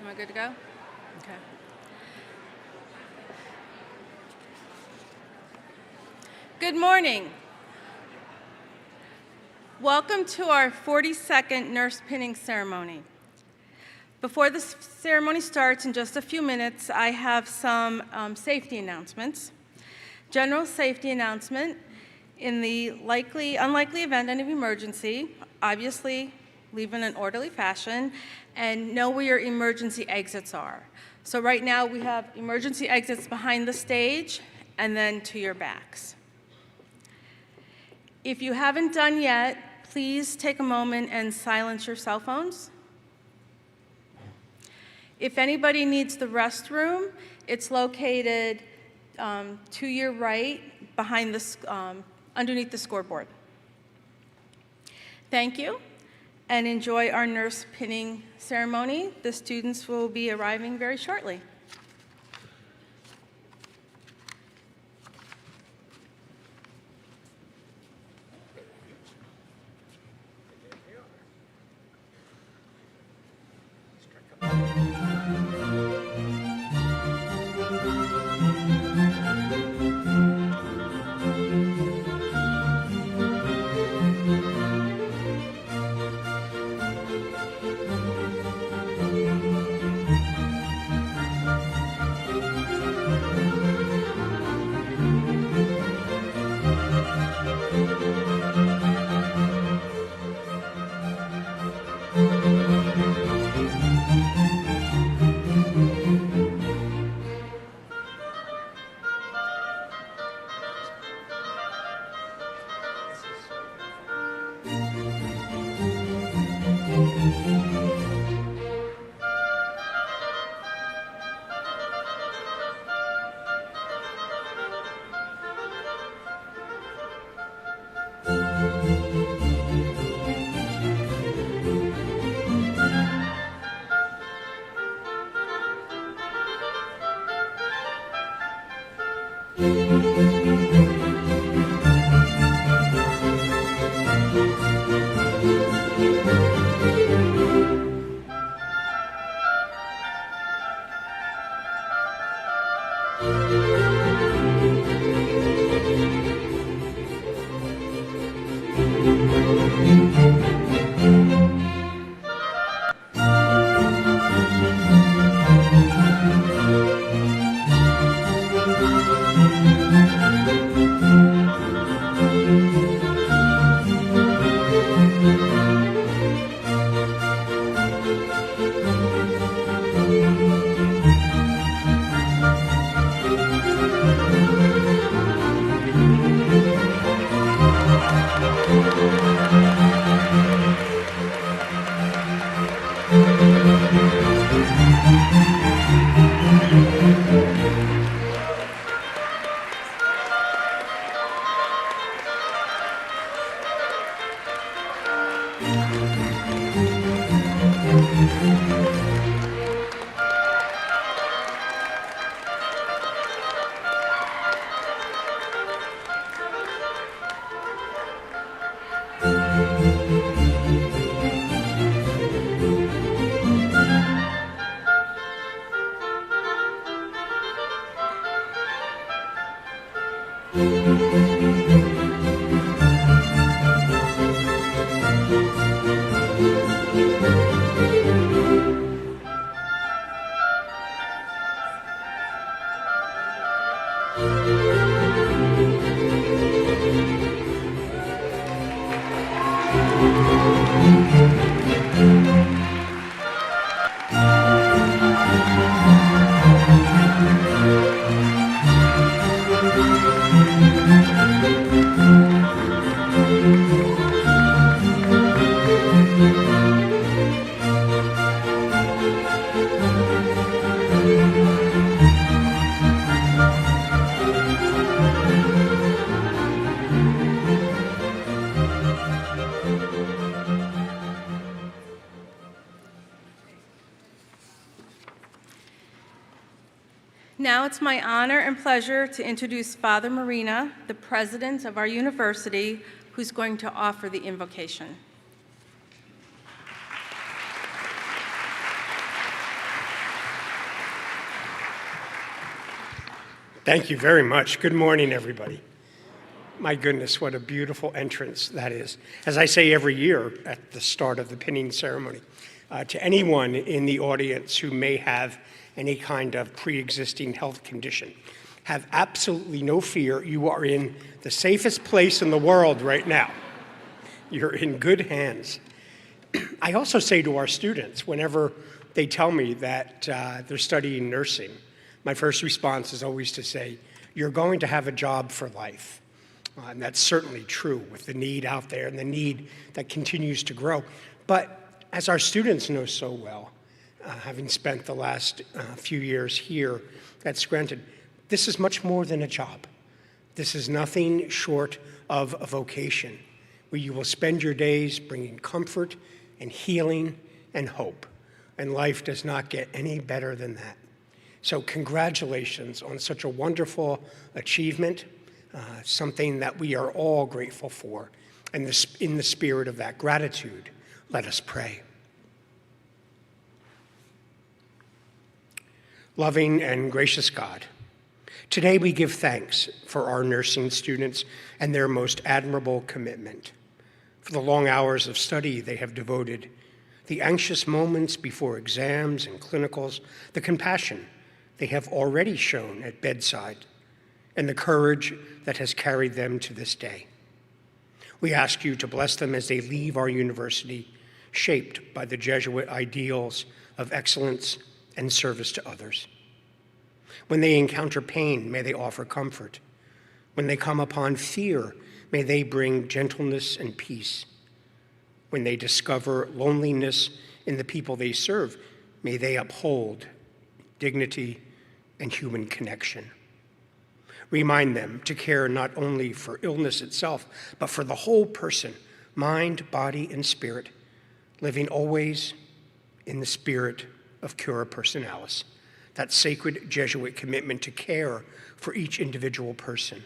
I good to go? Okay. Good morning. Welcome to our 42nd nurse pinning ceremony. Before the ceremony starts in just a few minutes, I have some safety announcements. General safety announcement: in the unlikely event of emergency, obviously leave in an orderly fashion and know where your emergency exits are. So right now we have emergency exits behind the stage and then to your backs. If you haven't done yet, please take a moment and silence your cell phones. If anybody needs the restroom, it's located to your right behind underneath the scoreboard. Thank you, and enjoy our nurse pinning ceremony. The students will be arriving very shortly. Now it's my honor and pleasure to introduce Father Marina, the president of our university, who's going to offer the invocation. Thank you very much. Good morning, everybody. My goodness, what a beautiful entrance that is. As I say every year at the start of the pinning ceremony, to anyone in the audience who may have any kind of pre-existing health condition, have absolutely no fear. You are in the safest place in the world right now. You're in good hands. I also say to our students, whenever they tell me that they're studying nursing, my first response is always to say, you're going to have a job for life. And that's certainly true with the need out there and the need that continues to grow. But as our students know so well, having spent the last few years here at Scranton, this is much more than a job. This is nothing short of a vocation where you will spend your days bringing comfort and healing and hope. And life does not get any better than that. So congratulations on such a wonderful achievement, something that we are all grateful for. And in the spirit of that gratitude, let us pray. Loving and gracious God, today we give thanks for our nursing students and their most admirable commitment, for the long hours of study they have devoted, the anxious moments before exams and clinicals, the compassion they have already shown at bedside, and the courage that has carried them to this day. We ask you to bless them as they leave our university, shaped by the Jesuit ideals of excellence and service to others. When they encounter pain, may they offer comfort. When they come upon fear, may they bring gentleness and peace. When they discover loneliness in the people they serve, may they uphold dignity and human connection. Remind them to care not only for illness itself, but for the whole person, mind, body, and spirit, living always in the spirit of Cura Personalis, that sacred Jesuit commitment to care for each individual person.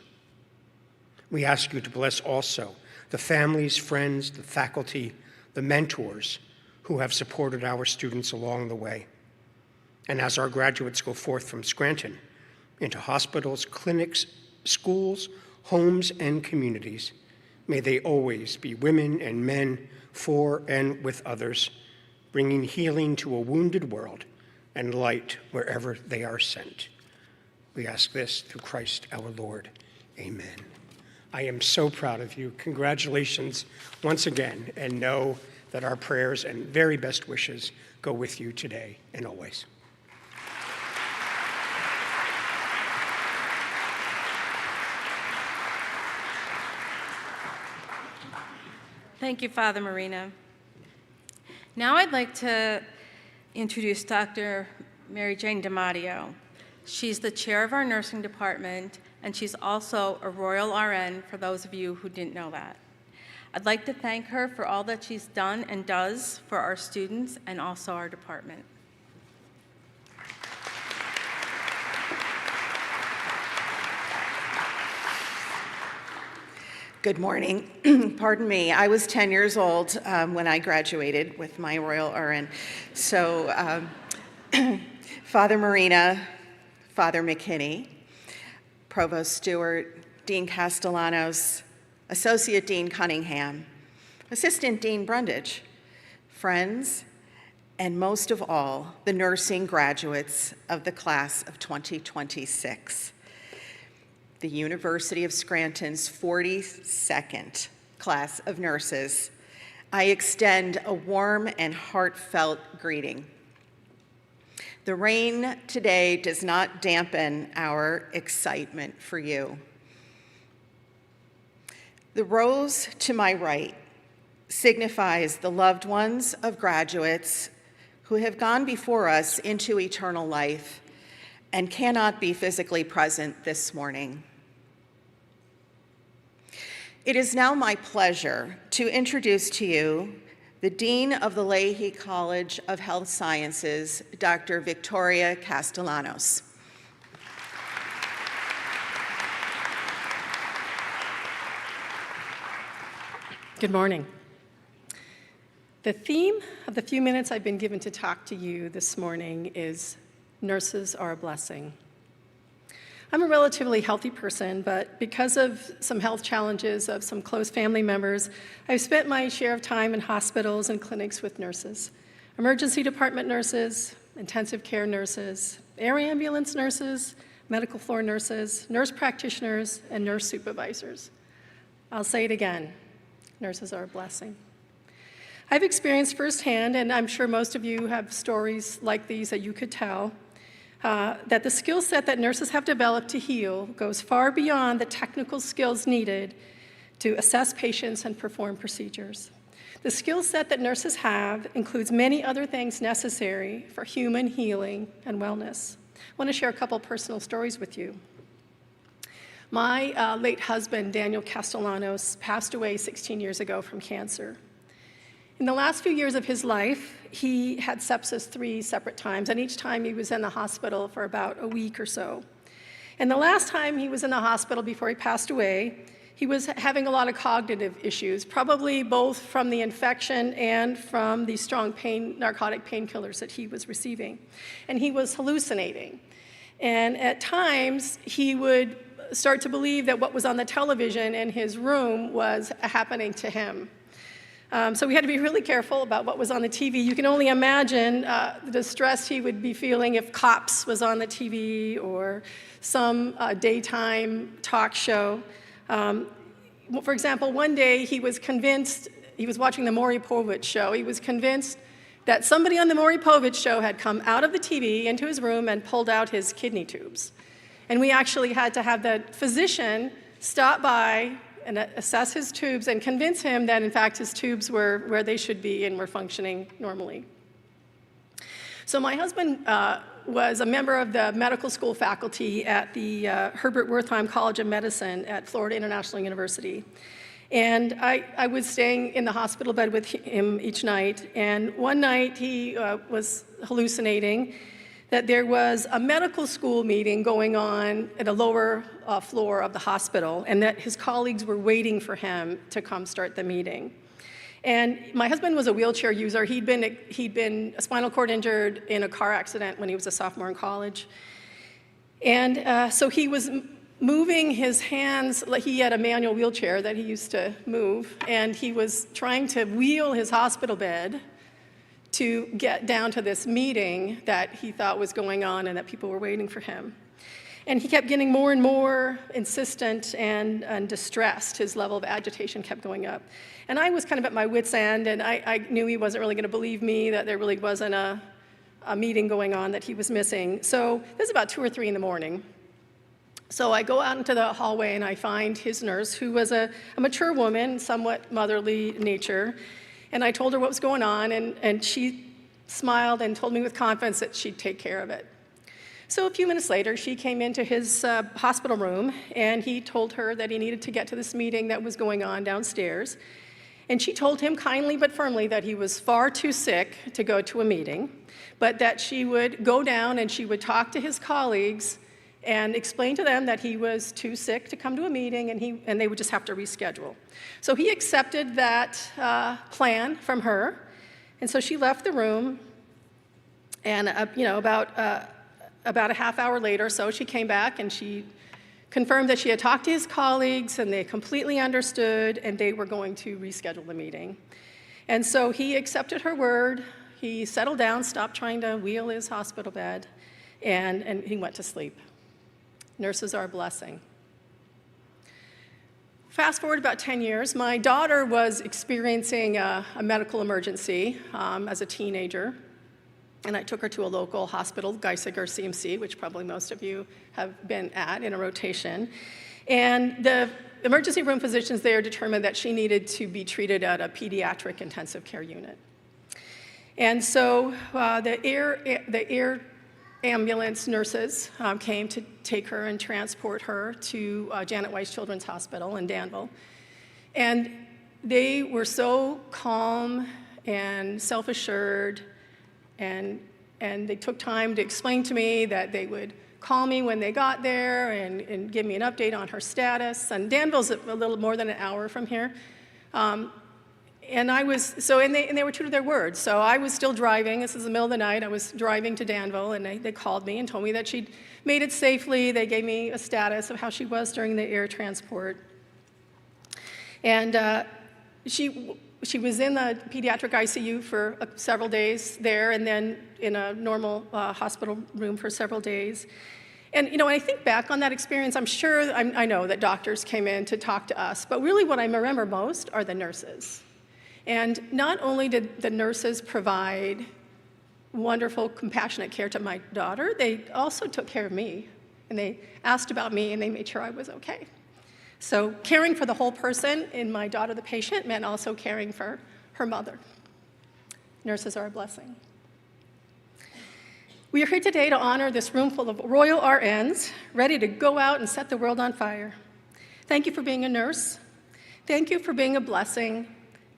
We ask you to bless also the families, friends, the faculty, the mentors who have supported our students along the way. And as our graduates go forth from Scranton into hospitals, clinics, schools, homes, and communities, may they always be women and men for and with others, bringing healing to a wounded world and light wherever they are sent. We ask this through Christ our Lord. Amen. I am so proud of you. Congratulations once again, and know that our prayers and very best wishes go with you today and always. Thank you, Father Marina. Now I'd like to introduce Dr. Mary Jane DiMatteo. She's the chair of our nursing department, and she's also a Royal RN, for those of you who didn't know that. I'd like to thank her for all that she's done and does for our students and also our department. Good morning. Pardon me. I was 10 years old when I graduated with my Royal RN. So Father Marina, Father McKinney, Provost Stewart, Dean Castellanos, Associate Dean Cunningham, Assistant Dean Brundage, friends, and most of all, the nursing graduates of the class of 2026. The University of Scranton's 42nd class of nurses, I extend a warm and heartfelt greeting. The rain today does not dampen our excitement for you. The rose to my right signifies the loved ones of graduates who have gone before us into eternal life and cannot be physically present this morning. It is now my pleasure to introduce to you the Dean of the Leahy College of Health Sciences, Dr. Victoria Castellanos. Good morning. The theme of the few minutes I've been given to talk to you this morning is nurses are a blessing. I'm a relatively healthy person, but because of some health challenges of some close family members, I've spent my share of time in hospitals and clinics with nurses, emergency department nurses, intensive care nurses, air ambulance nurses, medical floor nurses, nurse practitioners, and nurse supervisors. I'll say it again, nurses are a blessing. I've experienced firsthand, and I'm sure most of you have stories like these that you could tell, that the skill set that nurses have developed to heal goes far beyond the technical skills needed to assess patients and perform procedures. The skill set that nurses have includes many other things necessary for human healing and wellness. I want to share a couple personal stories with you. My late husband, Daniel Castellanos, passed away 16 years ago from cancer. In the last few years of his life, he had sepsis 3 separate times, and each time he was in the hospital for about a week or so. And the last time he was in the hospital before he passed away, he was having a lot of cognitive issues, probably both from the infection and from the strong narcotic painkillers that he was receiving. And he was hallucinating. And at times, he would start to believe that what was on the television in his room was happening to him. So we had to be really careful about what was on the TV. You can only imagine the distress he would be feeling if Cops was on the TV or some daytime talk show. For example, one day he was convinced, he was watching the Maury Povich show, he was convinced that somebody on the Maury Povich show had come out of the TV into his room and pulled out his kidney tubes. And we actually had to have the physician stop by and assess his tubes and convince him that, in fact, his tubes were where they should be and were functioning normally. So my husband was a member of the medical school faculty at the Herbert Wertheim College of Medicine at Florida International University. And I was staying in the hospital bed with him each night. And one night he was hallucinating that there was a medical school meeting going on at a lower floor of the hospital, and that his colleagues were waiting for him to come start the meeting. And my husband was a wheelchair user. He'd been spinal cord injured in a car accident when he was a sophomore in college. And so he was moving his hands, like he had a manual wheelchair that he used to move, and he was trying to wheel his hospital bed to get down to this meeting that he thought was going on and that people were waiting for him. And he kept getting more and more insistent and distressed. His level of agitation kept going up. And I was kind of at my wit's end, and I knew he wasn't really going to believe me, that there really wasn't a meeting going on that he was missing. So this was about 2 or 3 in the morning. So I go out into the hallway and I find his nurse, who was a mature woman, somewhat motherly nature. And I told her what was going on, and she smiled and told me with confidence that she'd take care of it. So a few minutes later, she came into his hospital room, and he told her that he needed to get to this meeting that was going on downstairs. And she told him kindly but firmly that he was far too sick to go to a meeting, but that she would go down and she would talk to his colleagues and explain to them that he was too sick to come to a meeting, and they would just have to reschedule. So he accepted that plan from her, and so she left the room, and about a half hour later or so, she came back and she confirmed that she had talked to his colleagues and they completely understood and they were going to reschedule the meeting. And so he accepted her word, he settled down, stopped trying to wheel his hospital bed, and he went to sleep. Nurses are a blessing. Fast forward about 10 years, my daughter was experiencing a medical emergency as a teenager, and I took her to a local hospital, Geisinger CMC, which probably most of you have been at in a rotation. And the emergency room physicians there determined that she needed to be treated at a pediatric intensive care unit. And so the air ambulance nurses came to take her and transport her to Janet Weiss Children's Hospital in Danville. And they were so calm and self-assured, and they took time to explain to me that they would call me when they got there and give me an update on her status. And Danville's a little more than an hour from here. And they were true to their word. So I was still driving. This is the middle of the night. I was driving to Danville, and they called me and told me that she'd made it safely. They gave me a status of how she was during the air transport. And she was in the pediatric ICU for several days there, and then in a normal hospital room for several days. And when I think back on that experience, I know that doctors came in to talk to us, but really what I remember most are the nurses. And not only did the nurses provide wonderful, compassionate care to my daughter, they also took care of me, and they asked about me, and they made sure I was okay. So caring for the whole person in my daughter, the patient, meant also caring for her mother. Nurses are a blessing. We are here today to honor this room full of Royal RNs, ready to go out and set the world on fire. Thank you for being a nurse. Thank you for being a blessing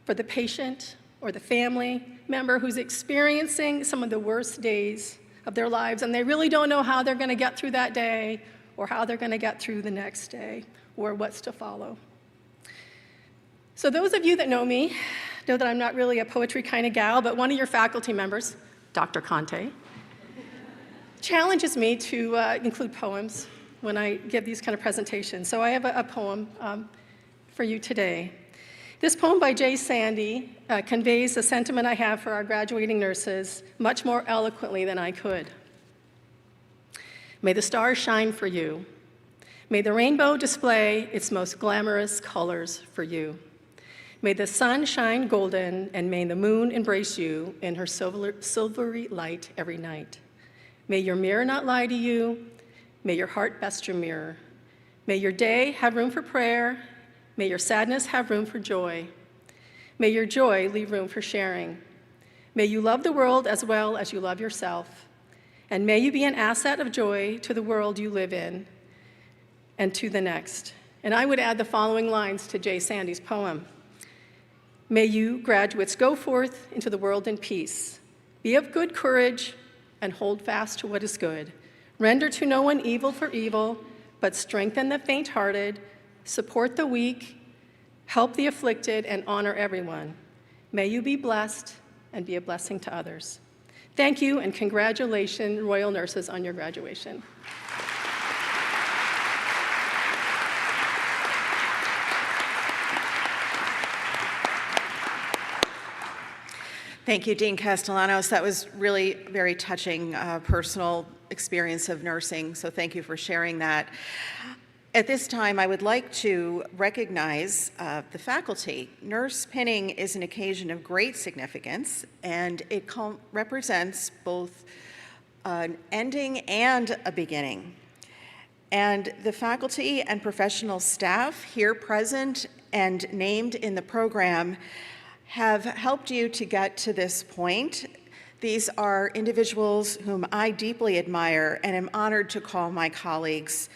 for the patient or the family member who's experiencing some of the worst days of their lives, and they really don't know how they're going to get through that day or how they're going to get through the next day or what's to follow. So those of you that know me know that I'm not really a poetry kind of gal, but one of your faculty members, Dr. Conte, challenges me to include poems when I give these kind of presentations. So I have a poem for you today. This poem by Jay Sandy conveys the sentiment I have for our graduating nurses much more eloquently than I could. May the stars shine for you. May the rainbow display its most glamorous colors for you. May the sun shine golden, and may the moon embrace you in her silvery light every night. May your mirror not lie to you. May your heart best your mirror. May your day have room for prayer. May your sadness have room for joy. May your joy leave room for sharing. May you love the world as well as you love yourself. And may you be an asset of joy to the world you live in and to the next. And I would add the following lines to Jay Sandy's poem. May you, graduates, go forth into the world in peace. Be of good courage and hold fast to what is good. Render to no one evil for evil, but strengthen the faint-hearted, support the weak, help the afflicted, and honor everyone. May you be blessed and be a blessing to others. Thank you, and congratulations, Royal Nurses, on your graduation. Thank you, Dean Castellanos. That was really very touching personal experience of nursing, so thank you for sharing that. At this time, I would like to recognize the faculty. Nurse pinning is an occasion of great significance, and it represents both an ending and a beginning. And the faculty and professional staff here present and named in the program have helped you to get to this point. These are individuals whom I deeply admire and am honored to call my colleagues.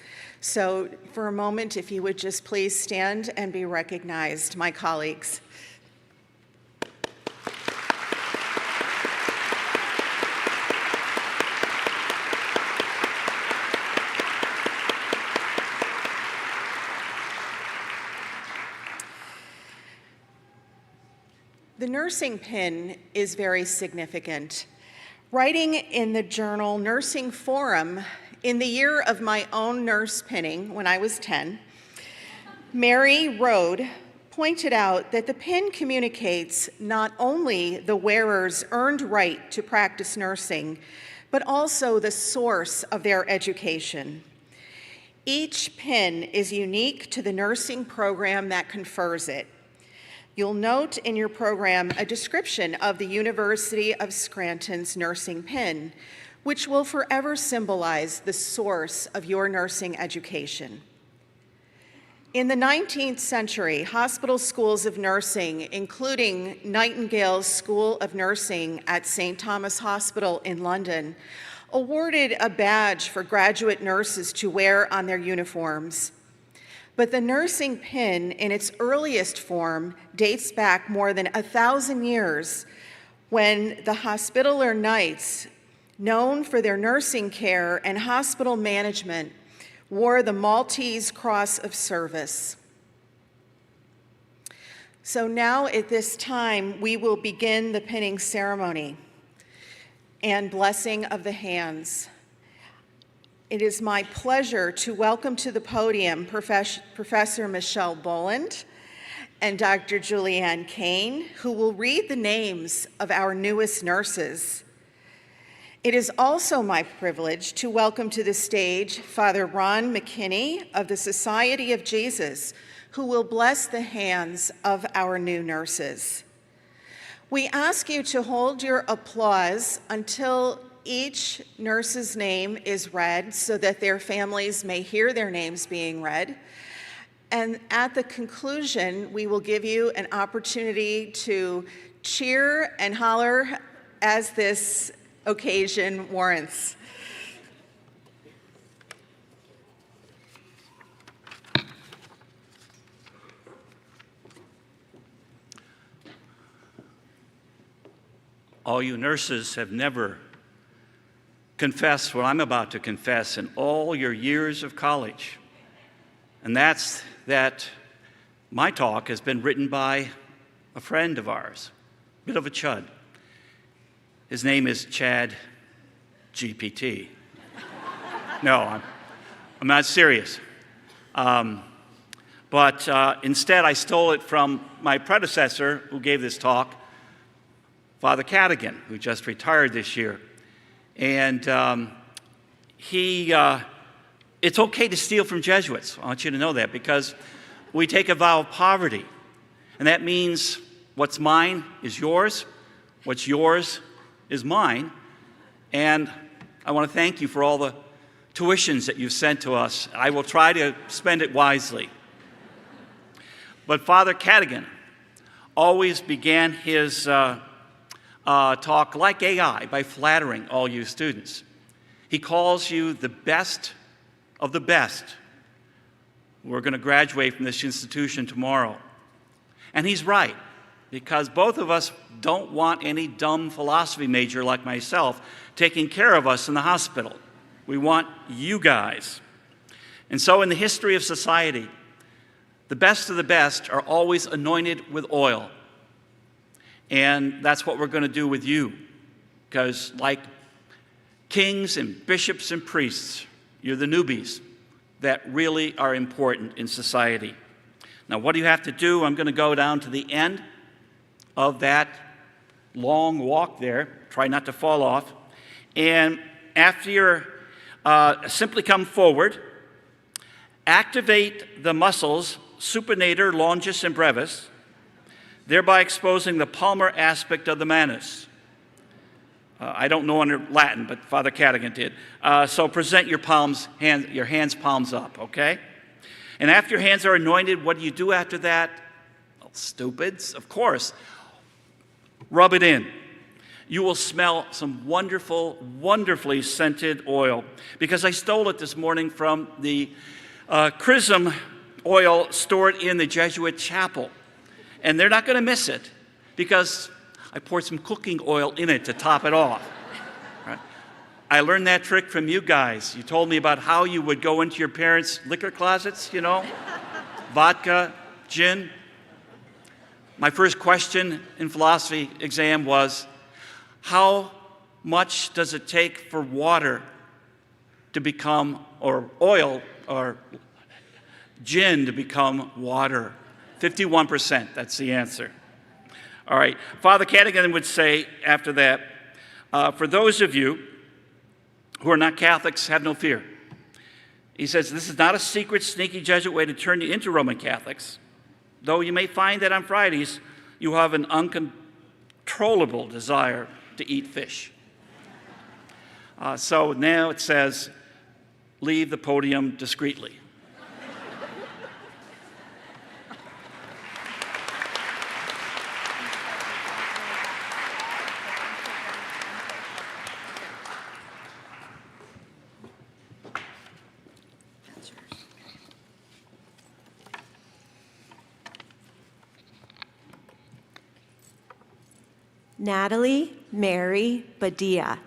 So for a moment, if you would just please stand and be recognized, my colleagues. The nursing pin is very significant. Writing in the journal Nursing Forum in the year of my own nurse pinning, when I was 10, Mary Rode pointed out that the pin communicates not only the wearer's earned right to practice nursing, but also the source of their education. Each pin is unique to the nursing program that confers it. You'll note in your program a description of the University of Scranton's nursing pin, which will forever symbolize the source of your nursing education. In the 19th century, hospital schools of nursing, including Nightingale's School of Nursing at St. Thomas Hospital in London, awarded a badge for graduate nurses to wear on their uniforms. But the nursing pin in its earliest form dates back more than 1,000 years when the Hospitaller Knights, known for their nursing care and hospital management, wore the Maltese Cross of Service. So now at this time, we will begin the pinning ceremony and blessing of the hands. It is my pleasure to welcome to the podium Professor Michelle Boland and Dr. Julianne Kane, who will read the names of our newest nurses. It is also my privilege to welcome to the stage Father Ron McKinney of the Society of Jesus, who will bless the hands of our new nurses. We ask you to hold your applause until each nurse's name is read so that their families may hear their names being read. And at the conclusion, we will give you an opportunity to cheer and holler as this occasion warrants. All you nurses have never confessed what I'm about to confess in all your years of college. And that's that my talk has been written by a friend of ours, a bit of a chud. His name is Chad GPT. No, I'm not serious. But instead, I stole it from my predecessor who gave this talk, Father Cadigan, who just retired this year. And it's okay to steal from Jesuits. I want you to know that, because we take a vow of poverty. And that means what's mine is yours, what's yours is mine. And I want to thank you for all the tuitions that you've sent to us. I will try to spend it wisely. But Father Cadigan always began his talk like AI, by flattering all you students. He calls you the best of the best. We're going to graduate from this institution tomorrow. And he's right, because both of us don't want any dumb philosophy major like myself taking care of us in the hospital. We want you guys. And so in the history of society, the best of the best are always anointed with oil. And that's what we're going to do with you, because like kings and bishops and priests, you're the newbies that really are important in society. Now, what do you have to do? I'm going to go down to the end of that long walk there. Try not to fall off. And after you're simply come forward, activate the muscles supinator, longus, and brevis, thereby exposing the palmar aspect of the manus. I don't know under Latin, but Father Cadigan did. So present your hands palms up, okay? And after your hands are anointed, what do you do after that? Well, stupids, of course. Rub it in. You will smell some wonderful, wonderfully scented oil, because I stole it this morning from the chrism oil stored in the Jesuit chapel. And they're not going to miss it, because I poured some cooking oil in it to top it off. Right? I learned that trick from you guys. You told me about how you would go into your parents' liquor closets, you know, vodka, gin. My first question in philosophy exam was, how much does it take for water to become, or oil, or gin to become water? 51%, that's the answer. All right, Father Cadigan would say after that, for those of you who are not Catholics, have no fear. He says, this is not a secret, sneaky Jesuit way to turn you into Roman Catholics, though you may find that on Fridays you have an uncontrollable desire to eat fish. So now it says, leave the podium discreetly. Natalie Mary Badia.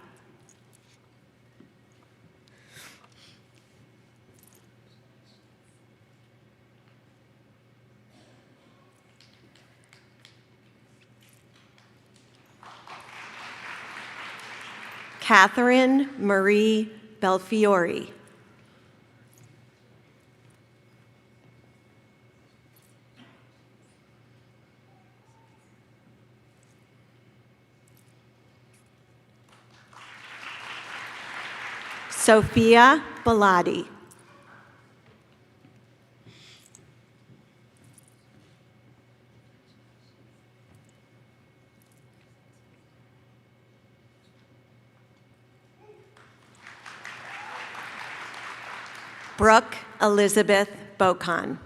Catherine Marie Belfiore. Sophia Bellotti. Brooke Elizabeth Bocon.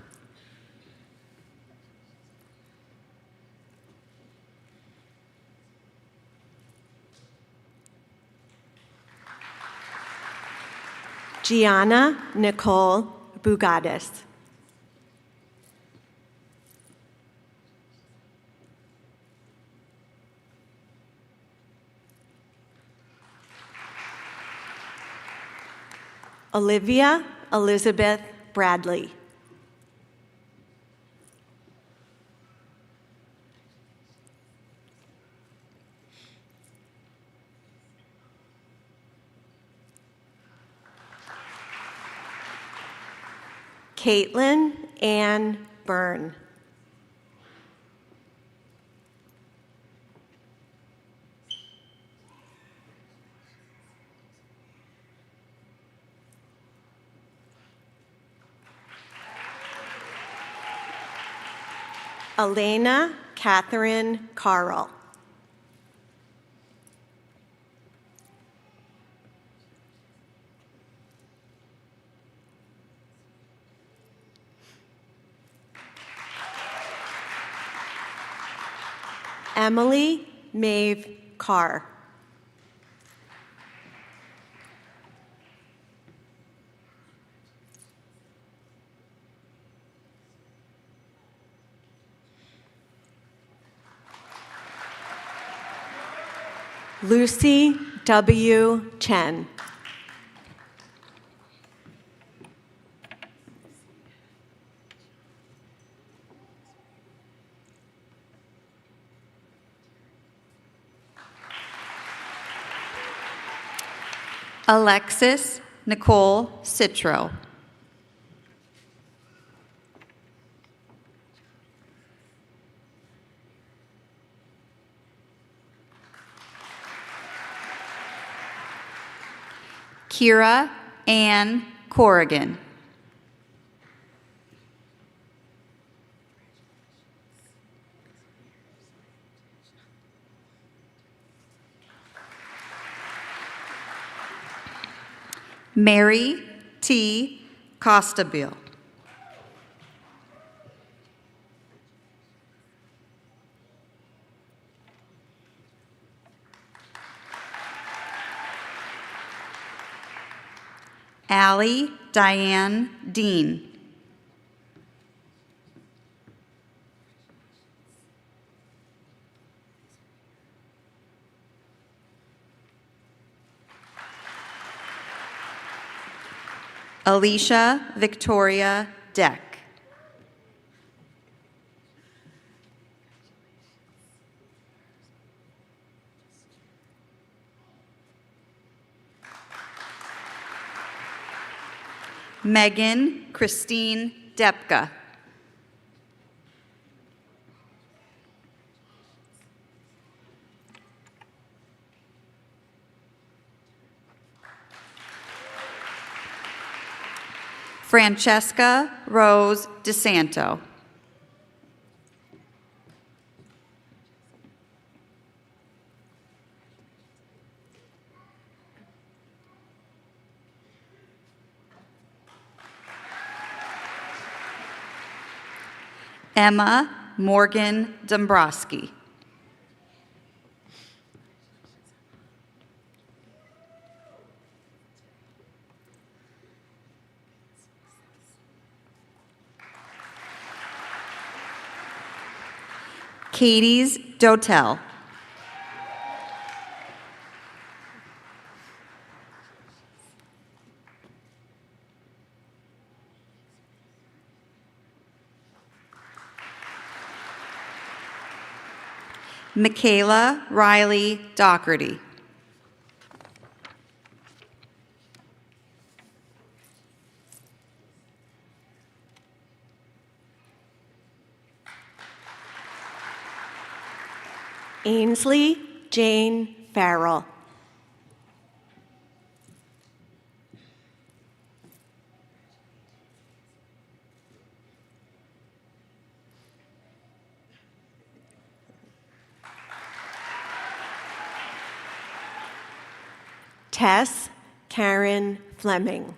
Gianna Nicole Bugadis. Olivia Elizabeth Bradley. Caitlin Ann Byrne. Elena Catherine Carl. Emily Maeve Carr. Lucy W. Chen. Alexis Nicole Citro. Kira Ann Corrigan. Mary T. Costabile. Allie Diane Dean. Alicia Victoria Deck. Megan Christine Depka. Francesca Rose DeSanto. Emma Morgan Dombrowski. Katie's Dotel. Michaela Riley Doherty. Ainsley Jane Farrell. Tess Karen Fleming.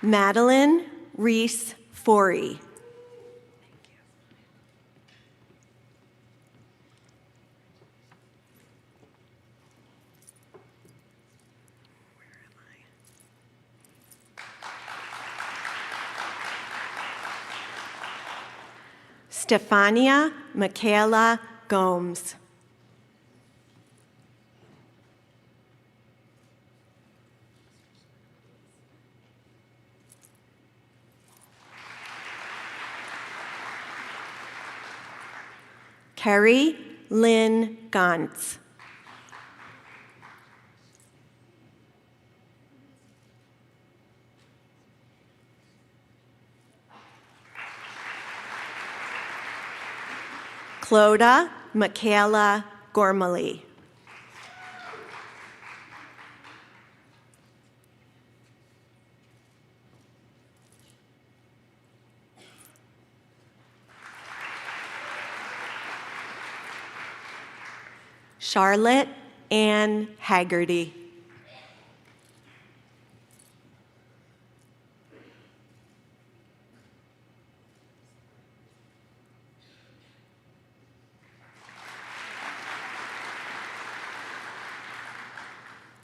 Madeline Reese Forey. Stefania Michaela Gomes. Carrie Lynn Gantz. Cloda Michaela Gormley. Charlotte Ann Haggerty.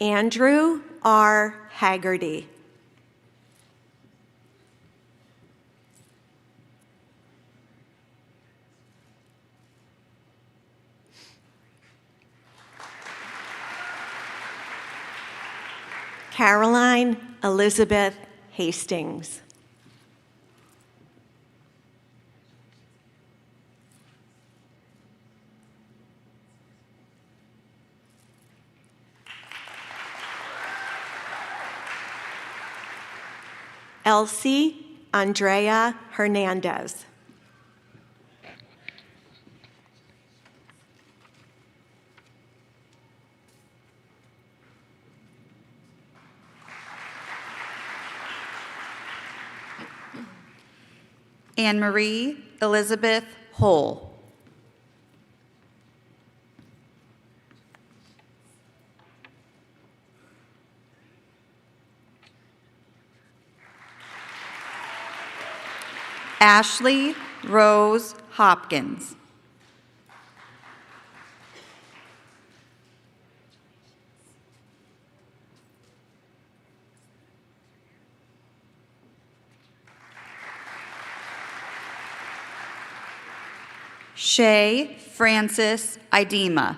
Andrew R. Haggerty. Caroline Elizabeth Hastings. Elsie Andrea Hernandez. Anne Marie Elizabeth Hole. Ashley Rose Hopkins. Shay Francis Idema.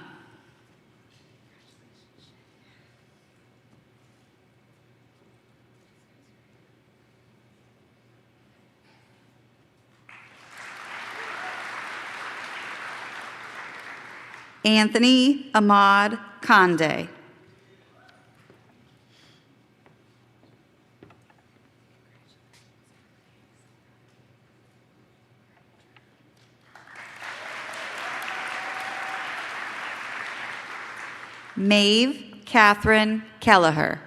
Anthony Ahmad Conde. Maeve Catherine Kelleher.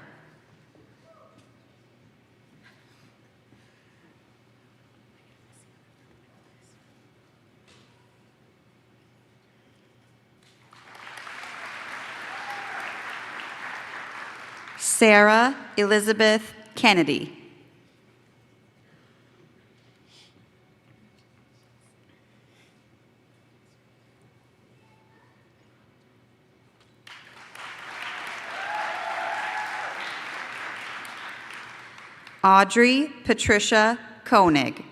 Sarah Elizabeth Kennedy. Audrey Patricia Koenig.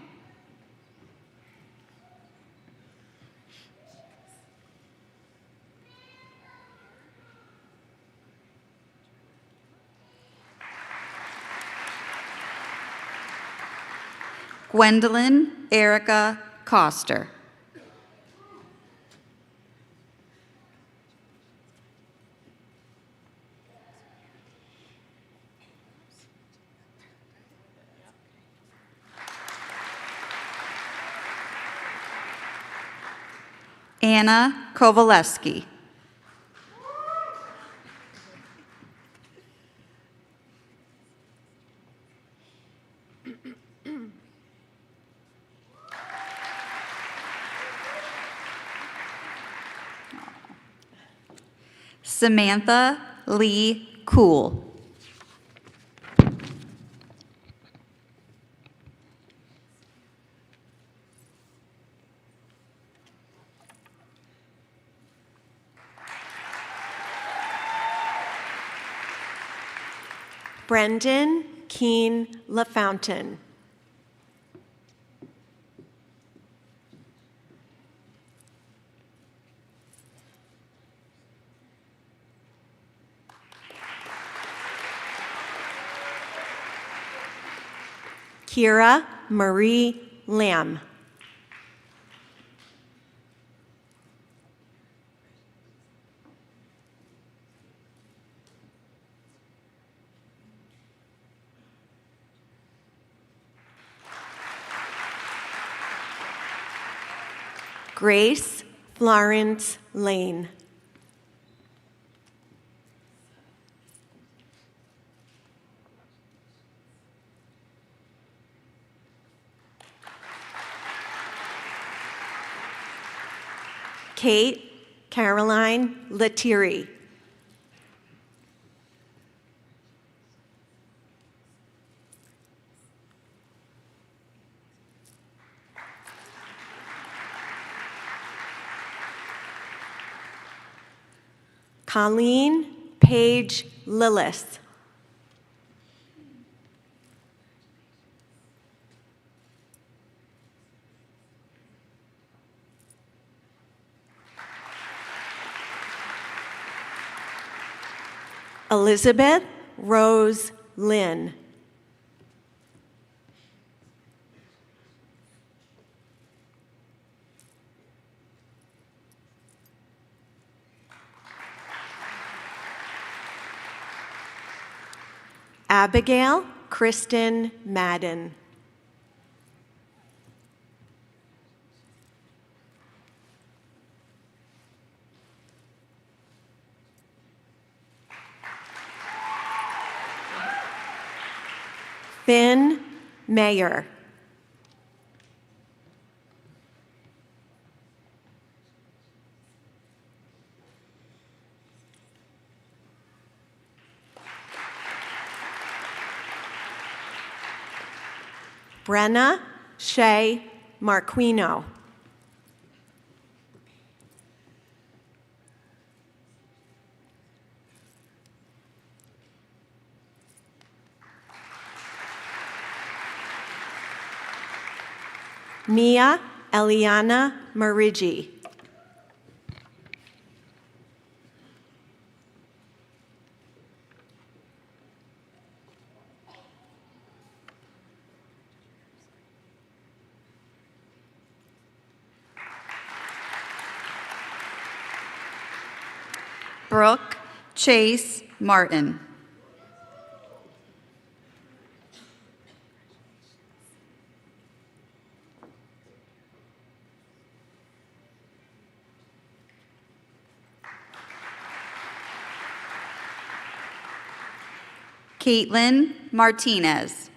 Gwendolyn Erica Coster. Anna Kowaleski. Samantha Lee Cool. Brendan Keen LaFountain. Kira Marie Lamb. Grace Florence Lane. Kate Caroline Lettieri. Colleen Page Lillis. Elizabeth Rose Lynn. Abigail Kristen Madden. Finn Mayer. Brenna Shea Marquino. Mia Eliana Marigi. Brooke Chase Martin. Caitlin Martinez.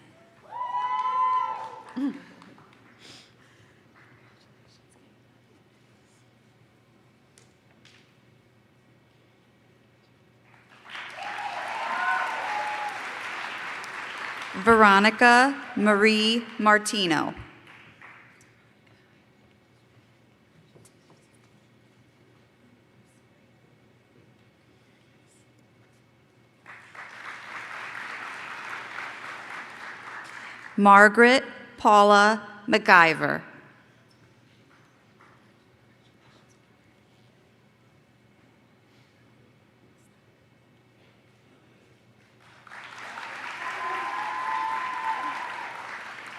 Veronica Marie Martino. Margaret Paula McIver.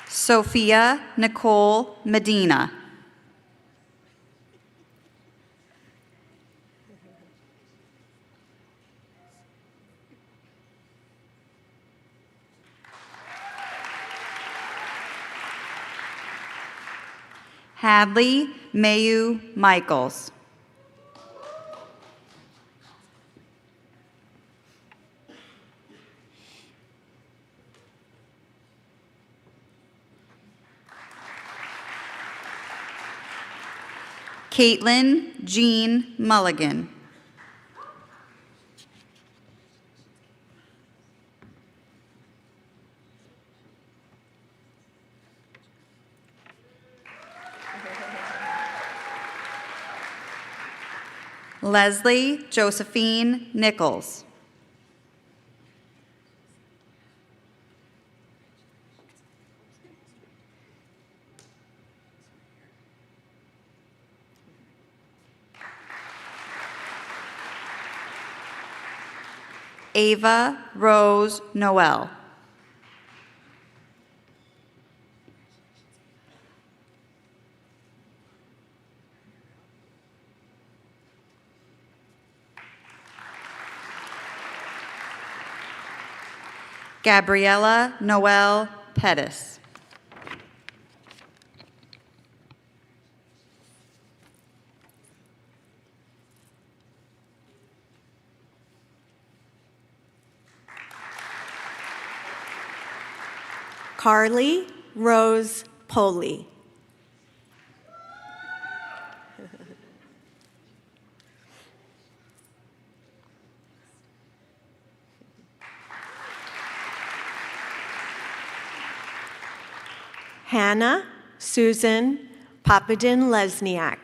Sophia Nicole Medina. Hadley Mayu Michaels. Caitlin Jean Mulligan. Leslie Josephine Nichols. Ava Rose Noel. Gabriella Noel Pettis. Carly Rose Poley. Hannah Susan Papadin Lesniak.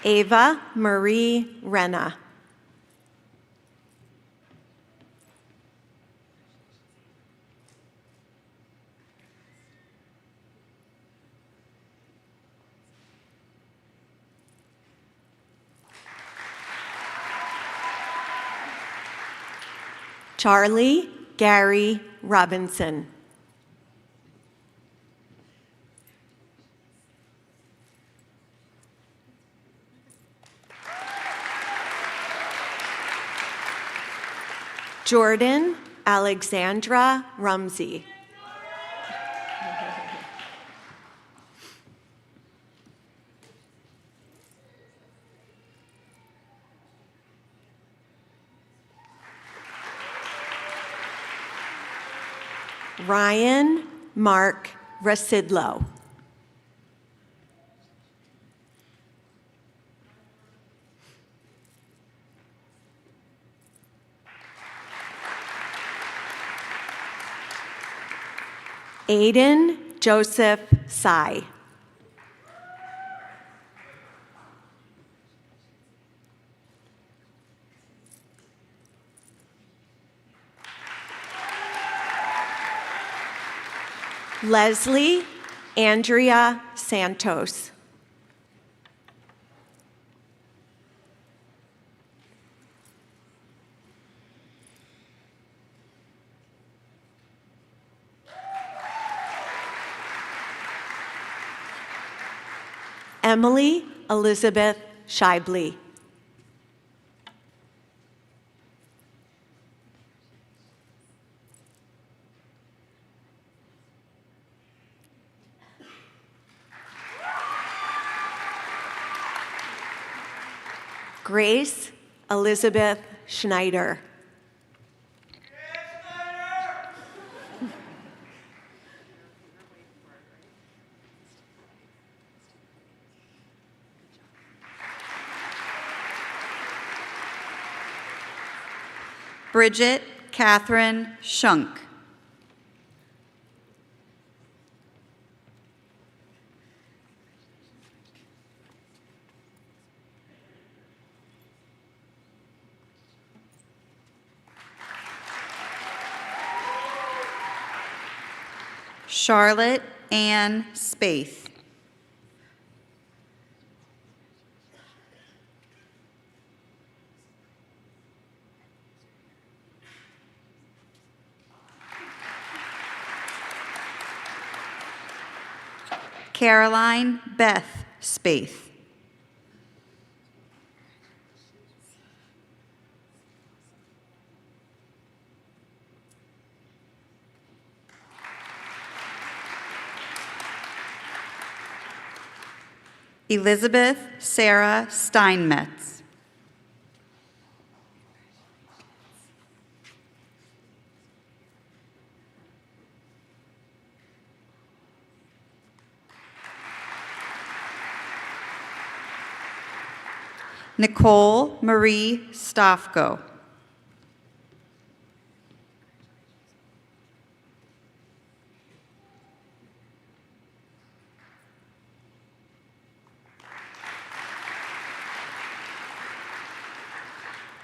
Ava Marie Renna. Charlie Gary Robinson. Jordan Alexandra Rumsey. Ryan Mark Rasidlo. Aiden Joseph Sy. Leslie Andrea Santos. Emily Elizabeth Shibley. Grace Elizabeth Schneider. Bridget Catherine Shunk. Charlotte Ann Spaeth. Caroline Beth Spaeth. Elizabeth Sarah Steinmetz. Nicole Marie Stofko.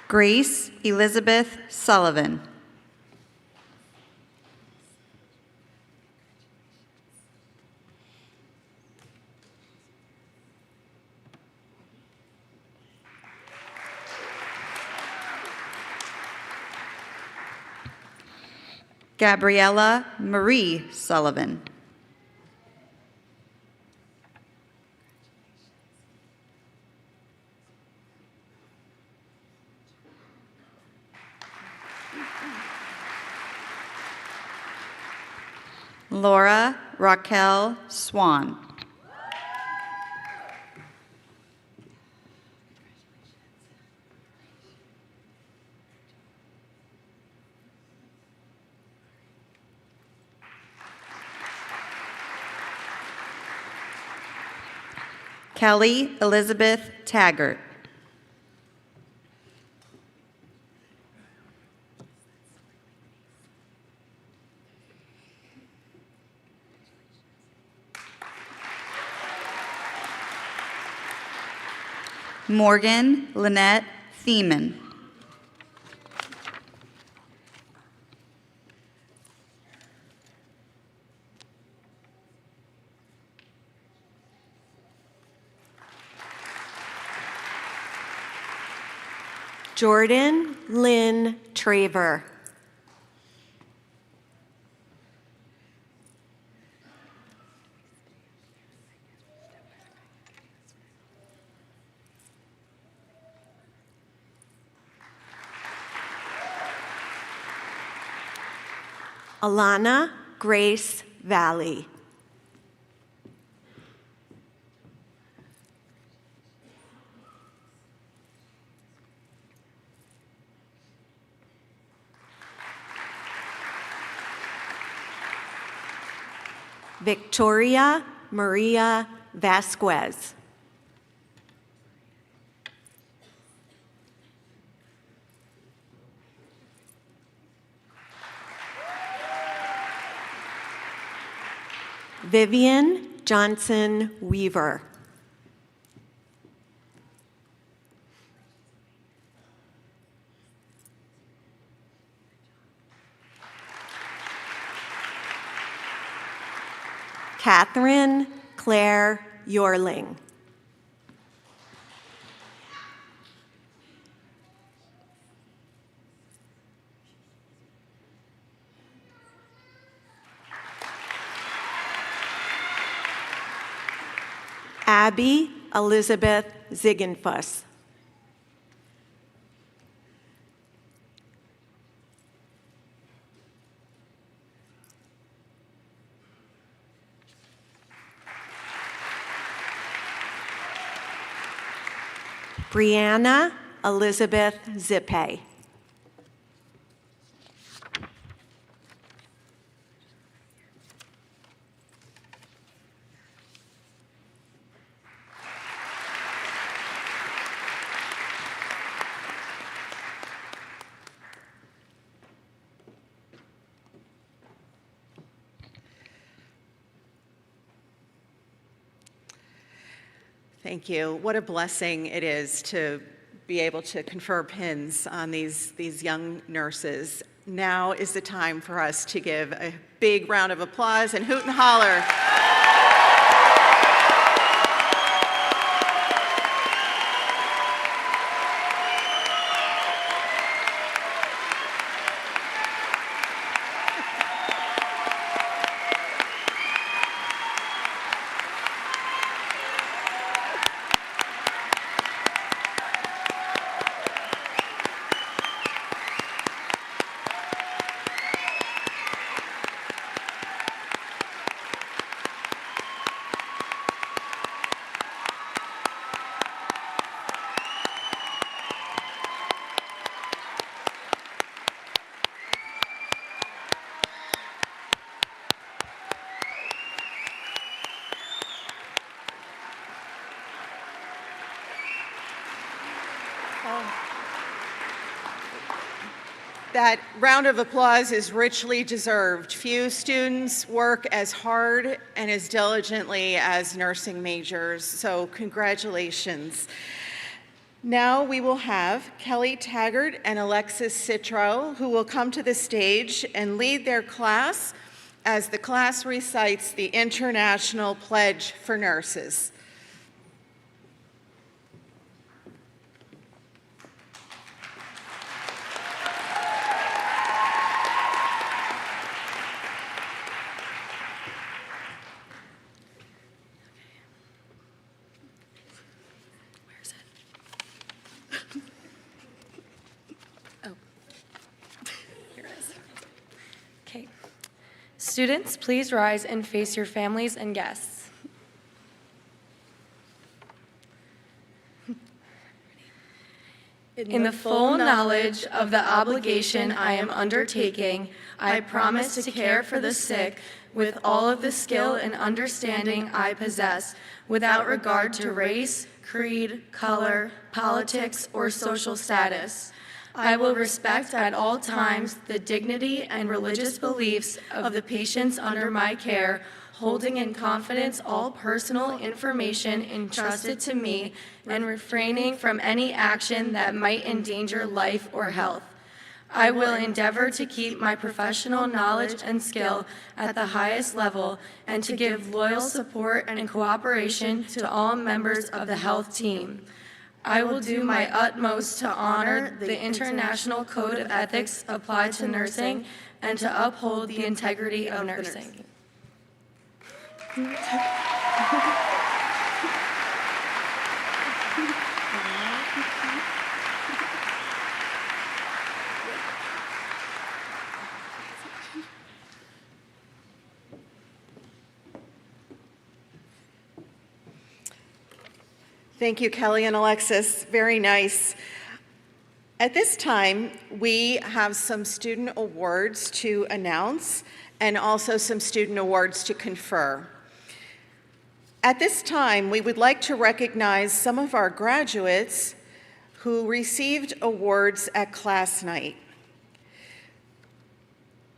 Grace Elizabeth Sullivan. Gabriella Marie Sullivan. Laura Raquel Swan. Kelly Elizabeth Taggart. Morgan Lynette Thiemann. Jordan Lynn Traver. Alana Grace Valley. Victoria Maria Vasquez. Vivian Johnson Weaver. Catherine Claire Yorling. Abby Elizabeth Ziegenfuss. Brianna Elizabeth Zippe. Thank you. What a blessing it is to be able to confer pins on these young nurses. Now is the time for us to give a big round of applause and hoot and holler. That round of applause is richly deserved. Few students work as hard and as diligently as nursing majors, so congratulations. Now we will have Kelly Taggart and Alexis Citro, who will come to the stage and lead their class as the class recites the International Pledge for Nurses. Okay. Students, please rise and face your families and guests. In the full knowledge of the obligation I am undertaking, I promise to care for the sick with all of the skill and understanding I possess, without regard to race, creed, color, politics, or social status. I will respect at all times the dignity and religious beliefs of the patients under my care, holding in confidence all personal information entrusted to me and refraining from any action that might endanger life or health. I will endeavor to keep my professional knowledge and skill at the highest level and to give loyal support and cooperation to all members of the health team. I will do my utmost to honor the International Code of Ethics applied to nursing and to uphold the integrity of nursing. Thank you, Kelly and Alexis. Very nice. At this time, we have some student awards to announce and also some student awards to confer. At this time, we would like to recognize some of our graduates who received awards at class night.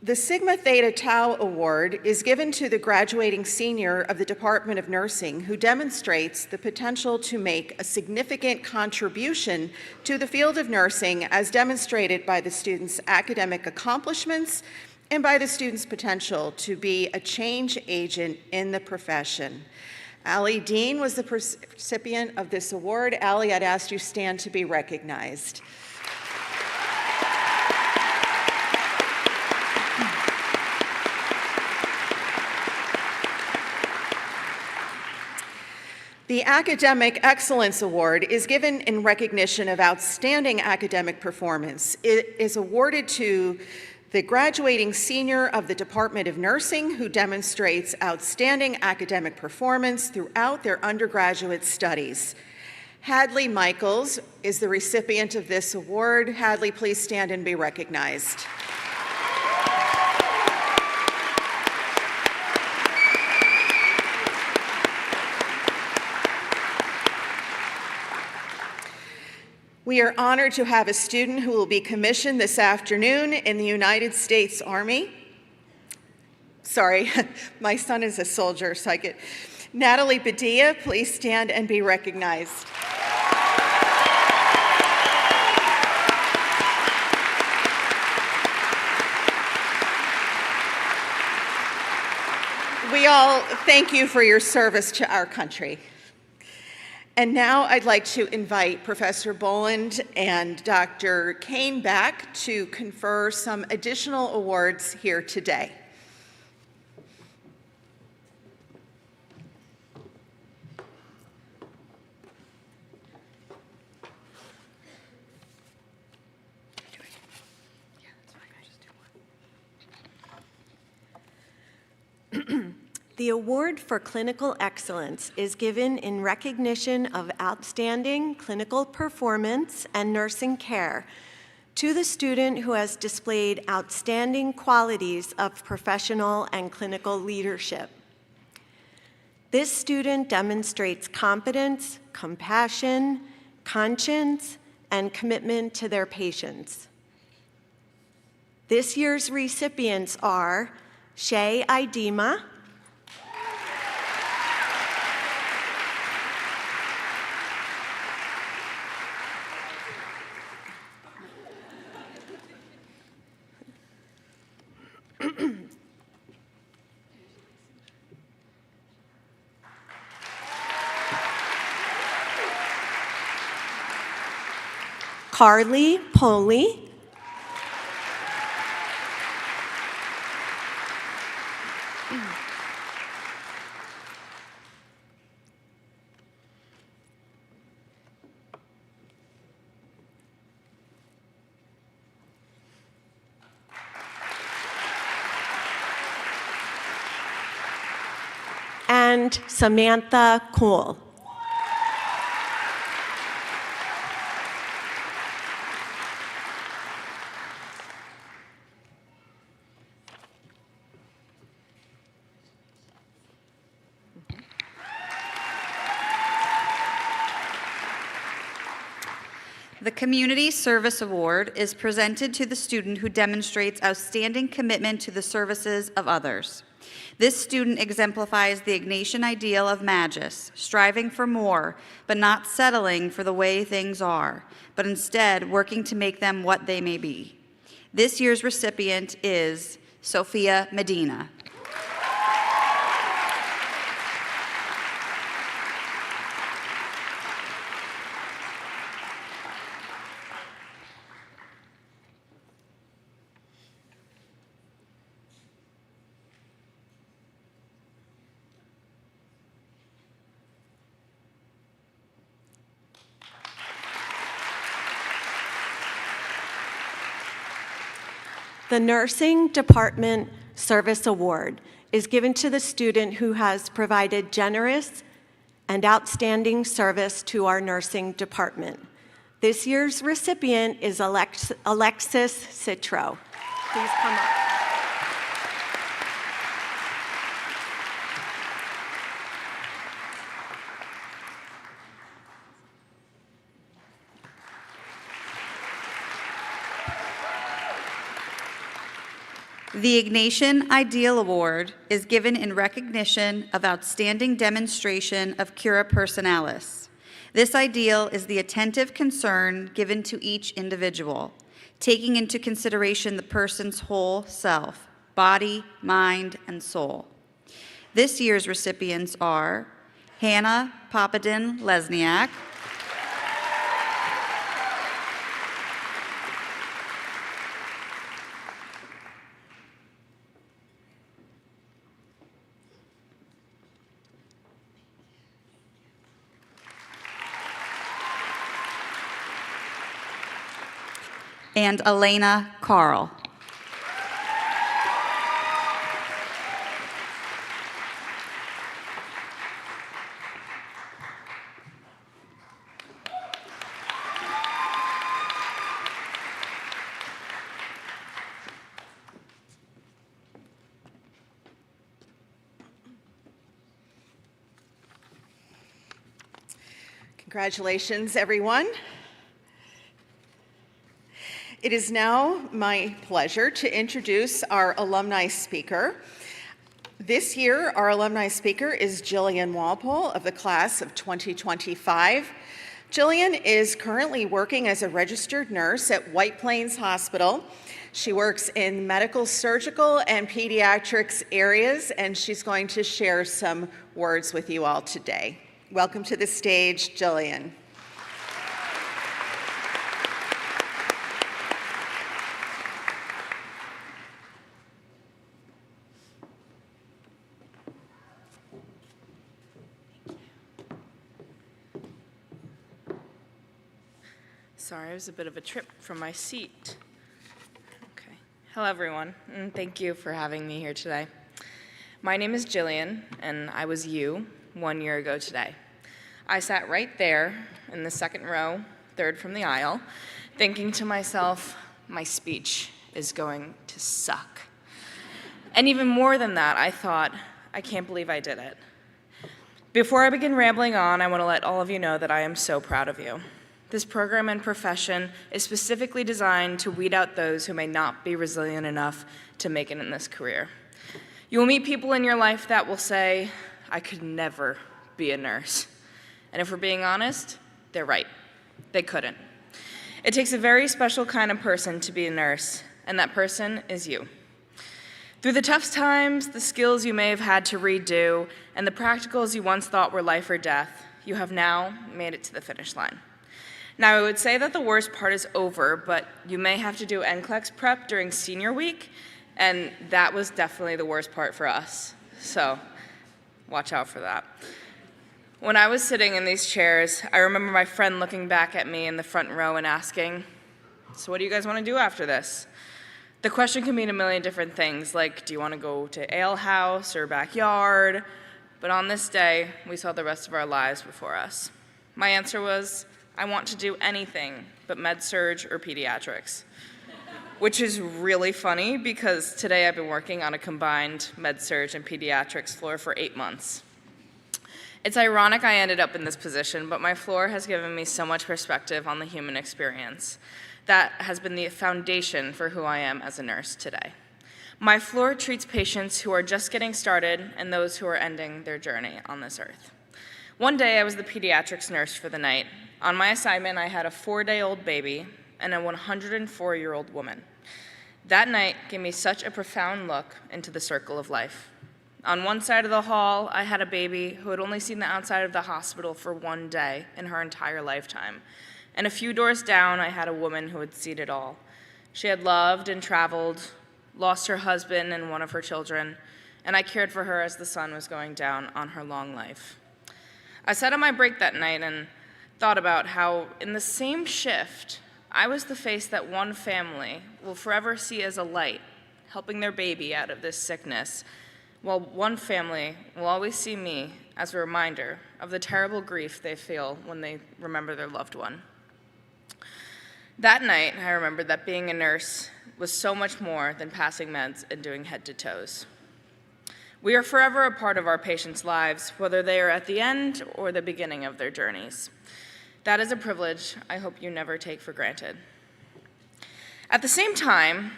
The Sigma Theta Tau Award is given to the graduating senior of the Department of Nursing who demonstrates the potential to make a significant contribution to the field of nursing as demonstrated by the student's academic accomplishments and by the student's potential to be a change agent in the profession. Allie Dean was the recipient of this award. Allie, I'd ask you stand to be recognized. The Academic Excellence Award is given in recognition of outstanding academic performance. It is awarded to the graduating senior of the Department of Nursing who demonstrates outstanding academic performance throughout their undergraduate studies. Hadley Michaels is the recipient of this award. Hadley, please stand and be recognized. We are honored to have a student who will be commissioned this afternoon in the United States Army. Sorry, my son is a soldier, so I get. Natalie Padilla, please stand and be recognized. We all thank you for your service to our country. And now I'd like to invite Professor Boland and Dr. Kane back to confer some additional awards here today. The award for clinical excellence is given in recognition of outstanding clinical performance and nursing care to the student who has displayed outstanding qualities of professional and clinical leadership. This student demonstrates competence, compassion, conscience, and commitment to their patients. This year's recipients are Shay Idema, Carly Poley, and Samantha Cole. The Community Service Award is presented to the student who demonstrates outstanding commitment to the services of others. This student exemplifies the Ignatian ideal of magis, striving for more, but not settling for the way things are, but instead working to make them what they may be. This year's recipient is Sophia Medina. The Nursing Department Service Award is given to the student who has provided generous and outstanding service to our nursing department. This year's recipient is Alexis Citro. Please come up. The Ignatian Ideal Award is given in recognition of outstanding demonstration of cura personalis. This ideal is the attentive concern given to each individual, taking into consideration the person's whole self, body, mind, and soul. This year's recipients are Hannah Papadin Lesniak, and Elena Carl. Congratulations, everyone. It is now my pleasure to introduce our alumni speaker. This year, our alumni speaker is Jillian Walpole of the class of 2025. Jillian is currently working as a registered nurse at White Plains Hospital. She works in medical, surgical, and pediatrics areas, and she's going to share some words with you all today. Welcome to the stage, Jillian. Sorry, it was a bit of a trip from my seat. Okay. Hello, everyone, and thank you for having me here today. My name is Jillian, and I was you 1 year ago today. I sat right there in the second row, third from the aisle, thinking to myself, my speech is going to suck. And even more than that, I thought, I can't believe I did it. Before I begin rambling on, I want to let all of you know that I am so proud of you. this program and profession is specifically designed to weed out those who may not be resilient enough to make it in this career. You will meet people in your life that will say, I could never be a nurse. And if we're being honest, they're right. They couldn't. It takes a very special kind of person to be a nurse, and that person is you. Through the tough times, the skills you may have had to redo, and the practicals you once thought were life or death, you have now made it to the finish line. Now, I would say that the worst part is over, but you may have to do NCLEX prep during senior week, and that was definitely the worst part for us. So watch out for that. When I was sitting in these chairs, I remember my friend looking back at me in the front row and asking, so what do you guys want to do after this? The question can mean a million different things, like, do you want to go to ale house or backyard? But on this day, we saw the rest of our lives before us. My answer was, I want to do anything but med-surg or pediatrics, which is really funny because today I've been working on a combined med-surg and pediatrics floor for 8 months. It's ironic I ended up in this position, but my floor has given me so much perspective on the human experience. That has been the foundation for who I am as a nurse today. My floor treats patients who are just getting started and those who are ending their journey on this earth. One day, I was the pediatrics nurse for the night. On my assignment, I had a 4-day-old baby and a 104-year-old woman. That night gave me such a profound look into the circle of life. On one side of the hall, I had a baby who had only seen the outside of the hospital for 1 day in her entire lifetime. And a few doors down, I had a woman who had seen it all. She had loved and traveled, lost her husband and one of her children, and I cared for her as the sun was going down on her long life. I sat on my break that night and thought about how, in the same shift, I was the face that one family will forever see as a light, helping their baby out of this sickness, while one family will always see me as a reminder of the terrible grief they feel when they remember their loved one. That night, I remembered that being a nurse was so much more than passing meds and doing head to toes. We are forever a part of our patients' lives, whether they are at the end or the beginning of their journeys. That is a privilege I hope you never take for granted. At the same time,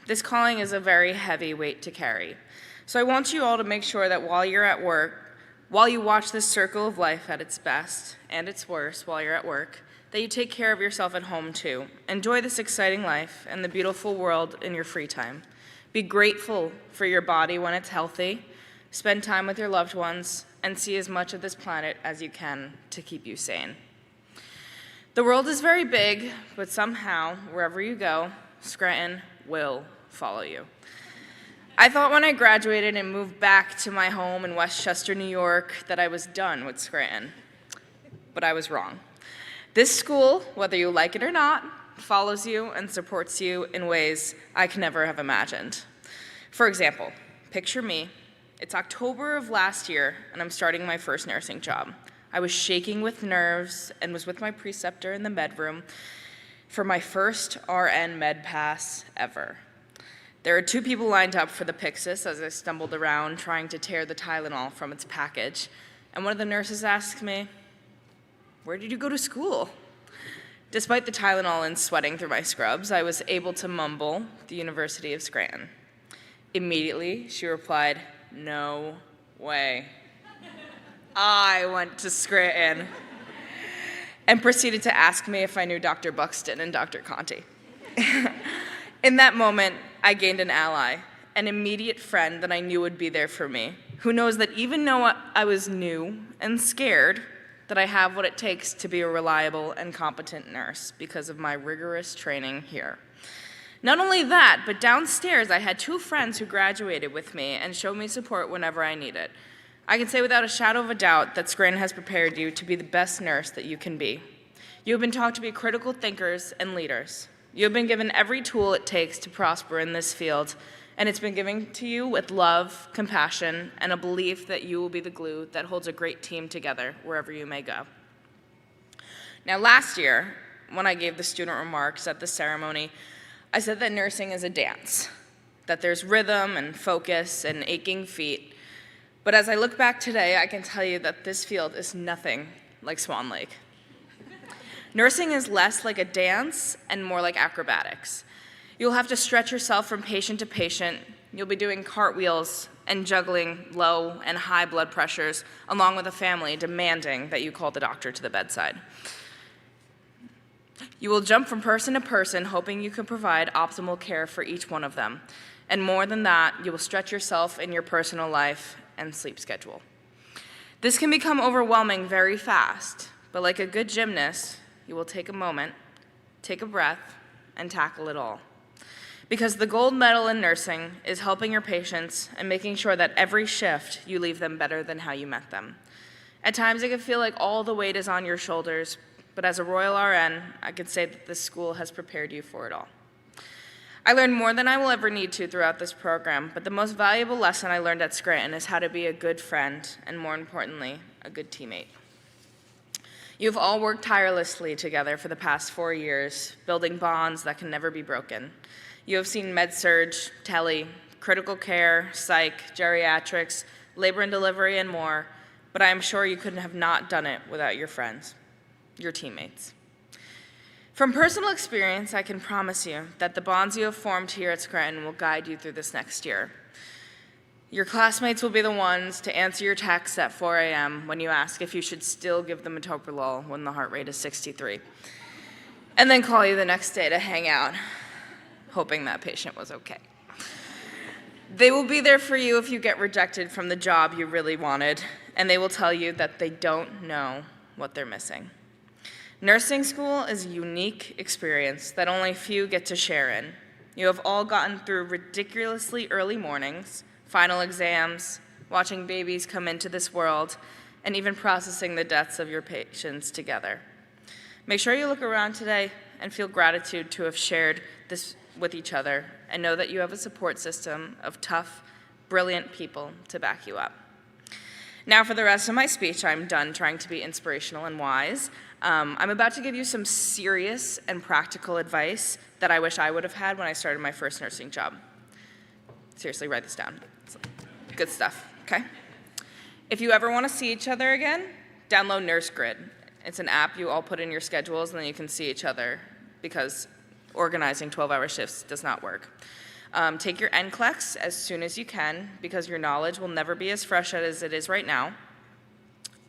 this calling is a very heavy weight to carry. So I want you all to make sure that while you're at work, while you watch this circle of life at its best and its worst while you're at work, that you take care of yourself at home too. Enjoy this exciting life and the beautiful world in your free time. Be grateful for your body when it's healthy, spend time with your loved ones, and see as much of this planet as you can to keep you sane. The world is very big, but somehow, wherever you go, Scranton will follow you. I thought when I graduated and moved back to my home in Westchester, New York, that I was done with Scranton, but I was wrong. This school, whether you like it or not, follows you and supports you in ways I could never have imagined. For example, picture me. It's October of last year, and I'm starting my first nursing job. I was shaking with nerves and was with my preceptor in the med room for my first RN med pass ever. There were 2 people lined up for the Pyxis as I stumbled around trying to tear the Tylenol from its package, and one of the nurses asked me, "Where did you go to school?" Despite the Tylenol and sweating through my scrubs, I was able to mumble, "The University of Scranton." Immediately, she replied, "No way." I went to Scranton and proceeded to ask me if I knew Dr. Buxton and Dr. Conti. In that moment, I gained an ally, an immediate friend that I knew would be there for me, who knows that even though I was new and scared, that I have what it takes to be a reliable and competent nurse because of my rigorous training here. Not only that, but downstairs I had 2 friends who graduated with me and showed me support whenever I need it. I can say without a shadow of a doubt that Scranton has prepared you to be the best nurse that you can be. You have been taught to be critical thinkers and leaders. You have been given every tool it takes to prosper in this field, and it's been given to you with love, compassion, and a belief that you will be the glue that holds a great team together wherever you may go. Now, last year, when I gave the student remarks at the ceremony, I said that nursing is a dance, that there's rhythm and focus and aching feet. But as I look back today, I can tell you that this field is nothing like Swan Lake. Nursing is less like a dance and more like acrobatics. You'll have to stretch yourself from patient to patient. You'll be doing cartwheels and juggling low and high blood pressures, along with a family demanding that you call the doctor to the bedside. You will jump from person to person, hoping you can provide optimal care for each one of them. And more than that, you will stretch yourself in your personal life and sleep schedule. This can become overwhelming very fast, but like a good gymnast, you will take a moment, take a breath, and tackle it all. Because the gold medal in nursing is helping your patients and making sure that every shift you leave them better than how you met them. At times it can feel like all the weight is on your shoulders, but as a Royal RN, I can say that this school has prepared you for it all. I learned more than I will ever need to throughout this program, but the most valuable lesson I learned at Scranton is how to be a good friend, and more importantly, a good teammate. You've all worked tirelessly together for the past 4 years, building bonds that can never be broken. You have seen med-surg, tele, critical care, psych, geriatrics, labor and delivery, and more, but I am sure you couldn't have not done it without your friends, your teammates. From personal experience, I can promise you that the bonds you have formed here at Scranton will guide you through this next year. Your classmates will be the ones to answer your texts at 4 a.m. when you ask if you should still give them metoprolol when the heart rate is 63, and then call you the next day to hang out, hoping that patient was okay. They will be there for you if you get rejected from the job you really wanted, and they will tell you that they don't know what they're missing. Nursing school is a unique experience that only few get to share in. You have all gotten through ridiculously early mornings, final exams, watching babies come into this world, and even processing the deaths of your patients together. Make sure you look around today and feel gratitude to have shared this with each other, and know that you have a support system of tough, brilliant people to back you up. Now for the rest of my speech, I'm done trying to be inspirational and wise. I'm about to give you some serious and practical advice that I wish I would have had when I started my first nursing job. Seriously, write this down. It's good stuff, okay? If you ever want to see each other again, download Nurse Grid. It's an app you all put in your schedules, and then you can see each other, because organizing 12-hour shifts does not work. Take your NCLEX as soon as you can, because your knowledge will never be as fresh as it is right now.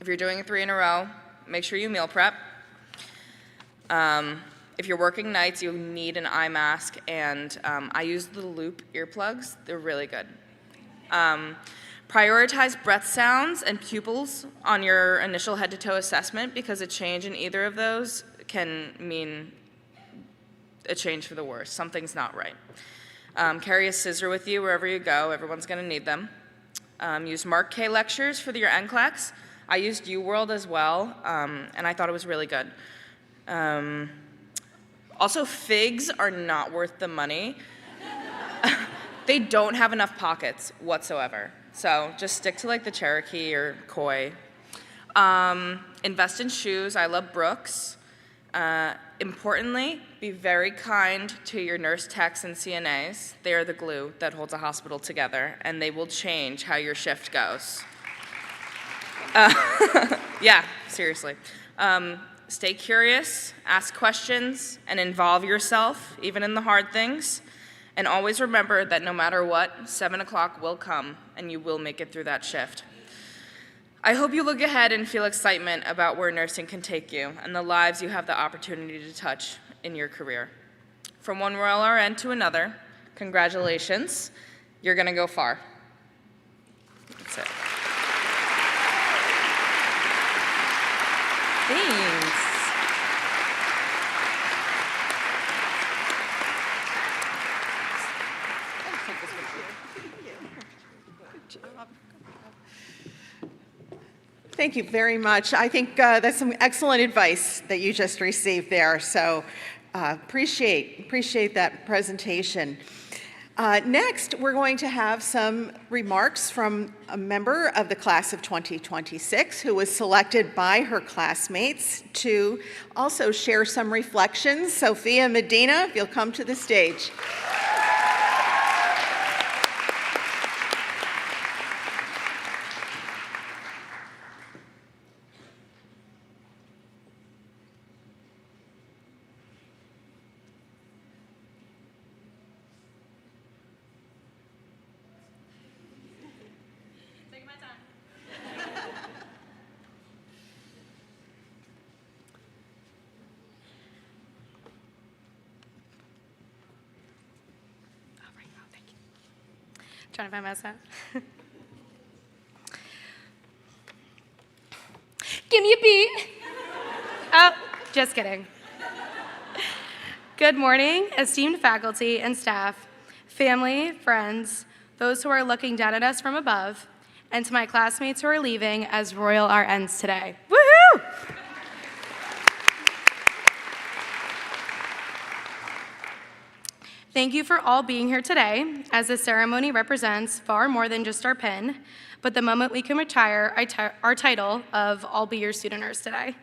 If you're doing 3 in a row, make sure you meal prep. If you're working nights, you need an eye mask, and I use the Loop earplugs. They're really good. Prioritize breath sounds and pupils on your initial head-to-toe assessment, because a change in either of those can mean a change for the worse. Something's not right. Carry a scissor with you wherever you go. Everyone's going to need them. Use Mark K lectures for your NCLEX. I used UWorld as well, and I thought it was really good. Also, figs are not worth the money. They don't have enough pockets whatsoever. So just stick to like the Cherokee or Koi. Invest in shoes. I love Brooks. Importantly, be very kind to your nurse techs and CNAs. They are the glue that holds a hospital together, and they will change how your shift goes. Yeah, seriously. Stay curious, ask questions, and involve yourself, even in the hard things. And always remember that no matter what, 7 o'clock will come, and you will make it through that shift. I hope you look ahead and feel excitement about where nursing can take you and the lives you have the opportunity to touch in your career. From one Royal RN to another, congratulations. You're going to go far. That's it. Thanks. Thank you very much. I think that's some excellent advice that you just received there. So appreciate that presentation. Next, we're going to have some remarks from a member of the class of 2026 who was selected by her classmates to also share some reflections. Sophia Medina, if you'll come to the stage. Trying to find my set. Give me a beat. Oh, just kidding. Good morning, esteemed faculty and staff, family, friends, those who are looking down at us from above, and to my classmates who are leaving as Royal RNs today. Woohoo! Thank you for all being here today, as this ceremony represents far more than just our pin, but the moment we can retire our title of I'll Be Your Student Nurse today.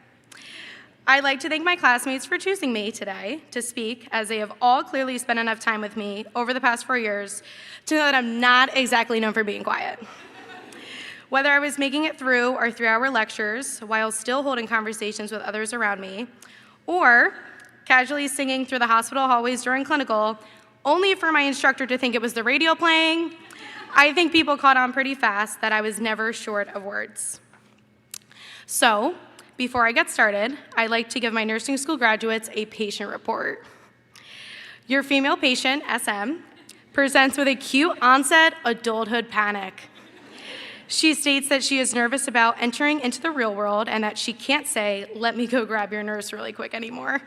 I'd like to thank my classmates for choosing me today to speak, as they have all clearly spent enough time with me over the past 4 years to know that I'm not exactly known for being quiet. Whether I was making it through our 3-hour lectures while still holding conversations with others around me, or casually singing through the hospital hallways during clinical, only for my instructor to think it was the radio playing, I think people caught on pretty fast that I was never short of words. So, before I get started, I'd like to give my nursing school graduates a patient report. Your female patient, SM, presents with acute onset adulthood panic. She states that she is nervous about entering into the real world and that she can't say, "Let me go grab your nurse really quick," anymore.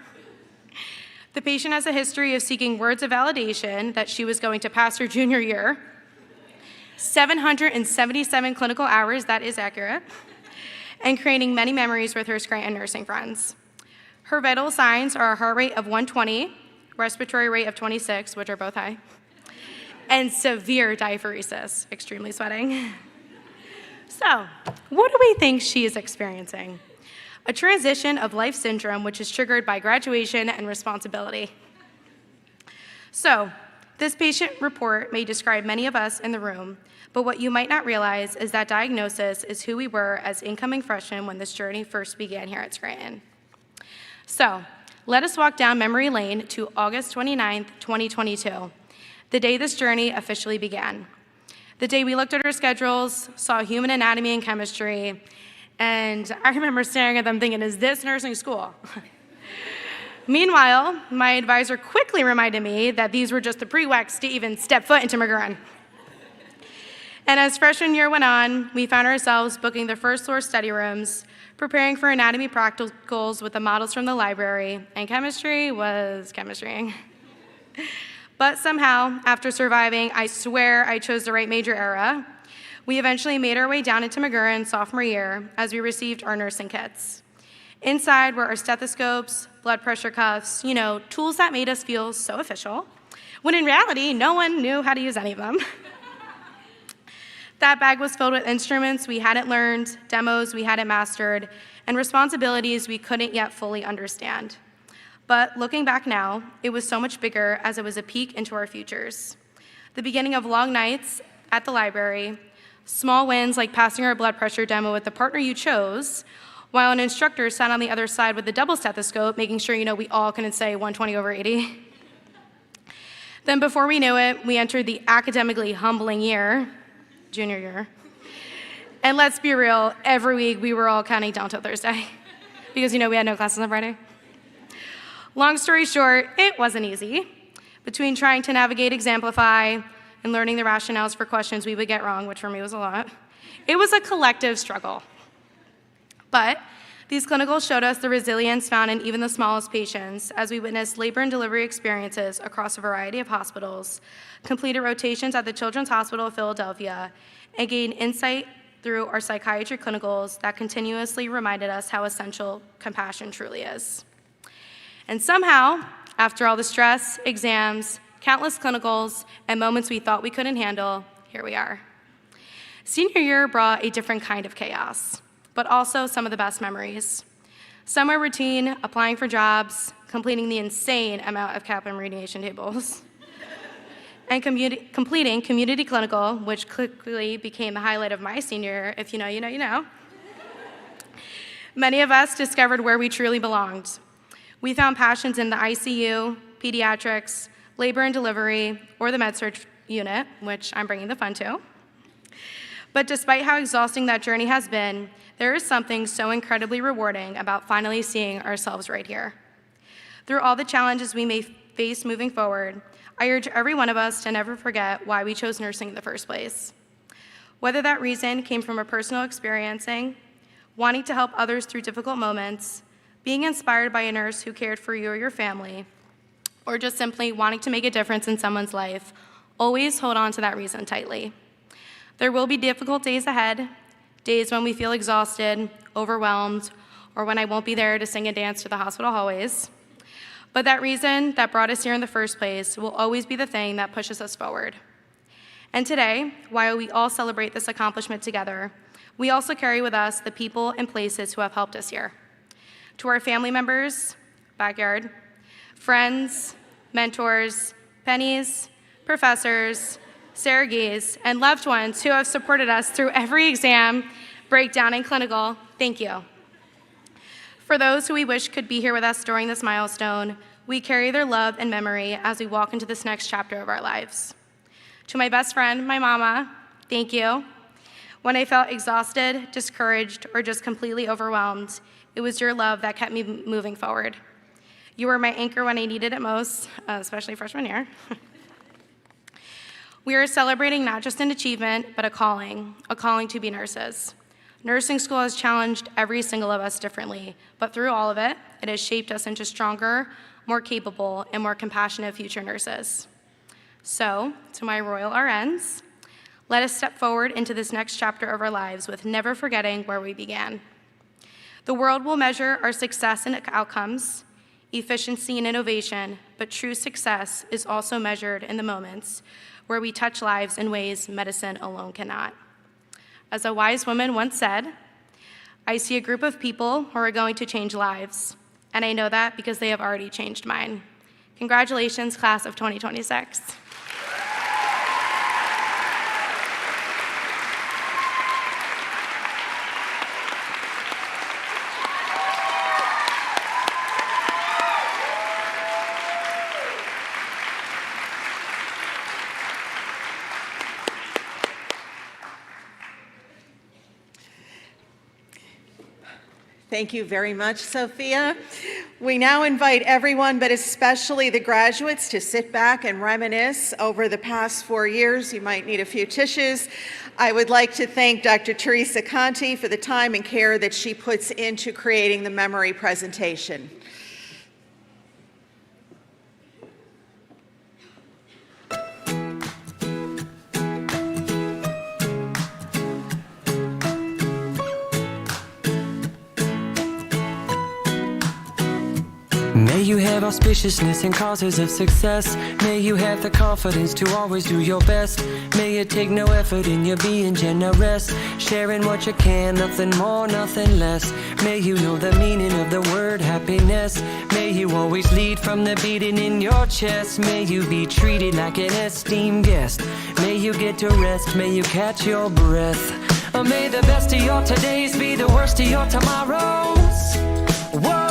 The patient has a history of seeking words of validation that she was going to pass her junior year, 777 clinical hours, that is accurate, and creating many memories with her Scranton nursing friends. Her vital signs are a heart rate of 120, respiratory rate of 26, which are both high, and severe diaphoresis, extremely sweating. So, what do we think she is experiencing? A transition of life syndrome, which is triggered by graduation and responsibility. So, this patient report may describe many of us in the room, but what you might not realize is that diagnosis is who we were as incoming freshmen when this journey first began here at Scranton. So, let us walk down memory lane to August 29th, 2022, the day this journey officially began. The day we looked at our schedules, saw human anatomy and chemistry, and I remember staring at them thinking, is this nursing school? Meanwhile, my advisor quickly reminded me that these were just the prereqs to even step foot into McGurran. And as freshman year went on, we found ourselves booking the first floor study rooms, preparing for anatomy practicals with the models from the library, and chemistry was chemistrying. But somehow, after surviving, I swear I chose the right major era, we eventually made our way down into McGurran sophomore year as we received our nursing kits. Inside were our stethoscopes, blood pressure cuffs, tools that made us feel so official, when in reality, no one knew how to use any of them. That bag was filled with instruments we hadn't learned, demos we hadn't mastered, and responsibilities we couldn't yet fully understand. But looking back now, it was so much bigger as it was a peek into our futures. The beginning of long nights at the library, small wins like passing our blood pressure demo with the partner you chose, while an instructor sat on the other side with the double stethoscope, making sure we all couldn't say 120/80. Then before we knew it, we entered the academically humbling year, junior year. And let's be real, every week we were all counting down till Thursday because we had no classes on Friday. Long story short, it wasn't easy. Between trying to navigate Exemplify and learning the rationales for questions we would get wrong, which for me was a lot, it was a collective struggle. But these clinicals showed us the resilience found in even the smallest patients as we witnessed labor and delivery experiences across a variety of hospitals, completed rotations at the Children's Hospital of Philadelphia, and gained insight through our psychiatry clinicals that continuously reminded us how essential compassion truly is. And somehow, after all the stress, exams, countless clinicals, and moments we thought we couldn't handle, here we are. Senior year brought a different kind of chaos, but also some of the best memories. Some were routine, applying for jobs, completing the insane amount of cap and radiation tables, and completing community clinical, which quickly became the highlight of my senior year. If you know, you know, you know. Many of us discovered where we truly belonged. We found passions in the ICU, pediatrics, labor and delivery, or the med-surg unit, which I'm bringing the fun to. But despite how exhausting that journey has been, there is something so incredibly rewarding about finally seeing ourselves right here. Through all the challenges we may face moving forward, I urge every one of us to never forget why we chose nursing in the first place. Whether that reason came from a personal experiencing, wanting to help others through difficult moments, being inspired by a nurse who cared for you or your family, or just simply wanting to make a difference in someone's life, always hold on to that reason tightly. There will be difficult days ahead, days when we feel exhausted, overwhelmed, or when I won't be there to sing and dance to the hospital hallways. But that reason that brought us here in the first place will always be the thing that pushes us forward. And today, while we all celebrate this accomplishment together, we also carry with us the people and places who have helped us here. To our family members, backyard, friends, mentors, pennies, professors, surrogates, and loved ones who have supported us through every exam, breakdown, and clinical, thank you. For those who we wish could be here with us during this milestone, we carry their love and memory as we walk into this next chapter of our lives. To my best friend, my mama, thank you. When I felt exhausted, discouraged, or just completely overwhelmed, it was your love that kept me moving forward. You were my anchor when I needed it most, especially freshman year. We are celebrating not just an achievement, but a calling to be nurses. Nursing school has challenged every single of us differently, but through all of it, it has shaped us into stronger, more capable, and more compassionate future nurses. So, to my Royal RNs, let us step forward into this next chapter of our lives with never forgetting where we began. The world will measure our success and outcomes, efficiency and innovation, but true success is also measured in the moments where we touch lives in ways medicine alone cannot. As a wise woman once said, I see a group of people who are going to change lives, and I know that because they have already changed mine. Congratulations, class of 2026. Thank you very much, Sophia. We now invite everyone, but especially the graduates, to sit back and reminisce over the past 4 years. You might need a few tissues. I would like to thank Dr. Teresa Conti for the time and care that she puts into creating the memory presentation. May you have auspiciousness and causes of success. May you have the confidence to always do your best. May it take no effort in your being generous, sharing what you can, nothing more, nothing less. May you know the meaning of the word happiness. May you always lead from the beating in your chest. May you be treated like an esteemed guest. May you get to rest, may you catch your breath. May the best of your todays be the worst of your tomorrows. Whoa.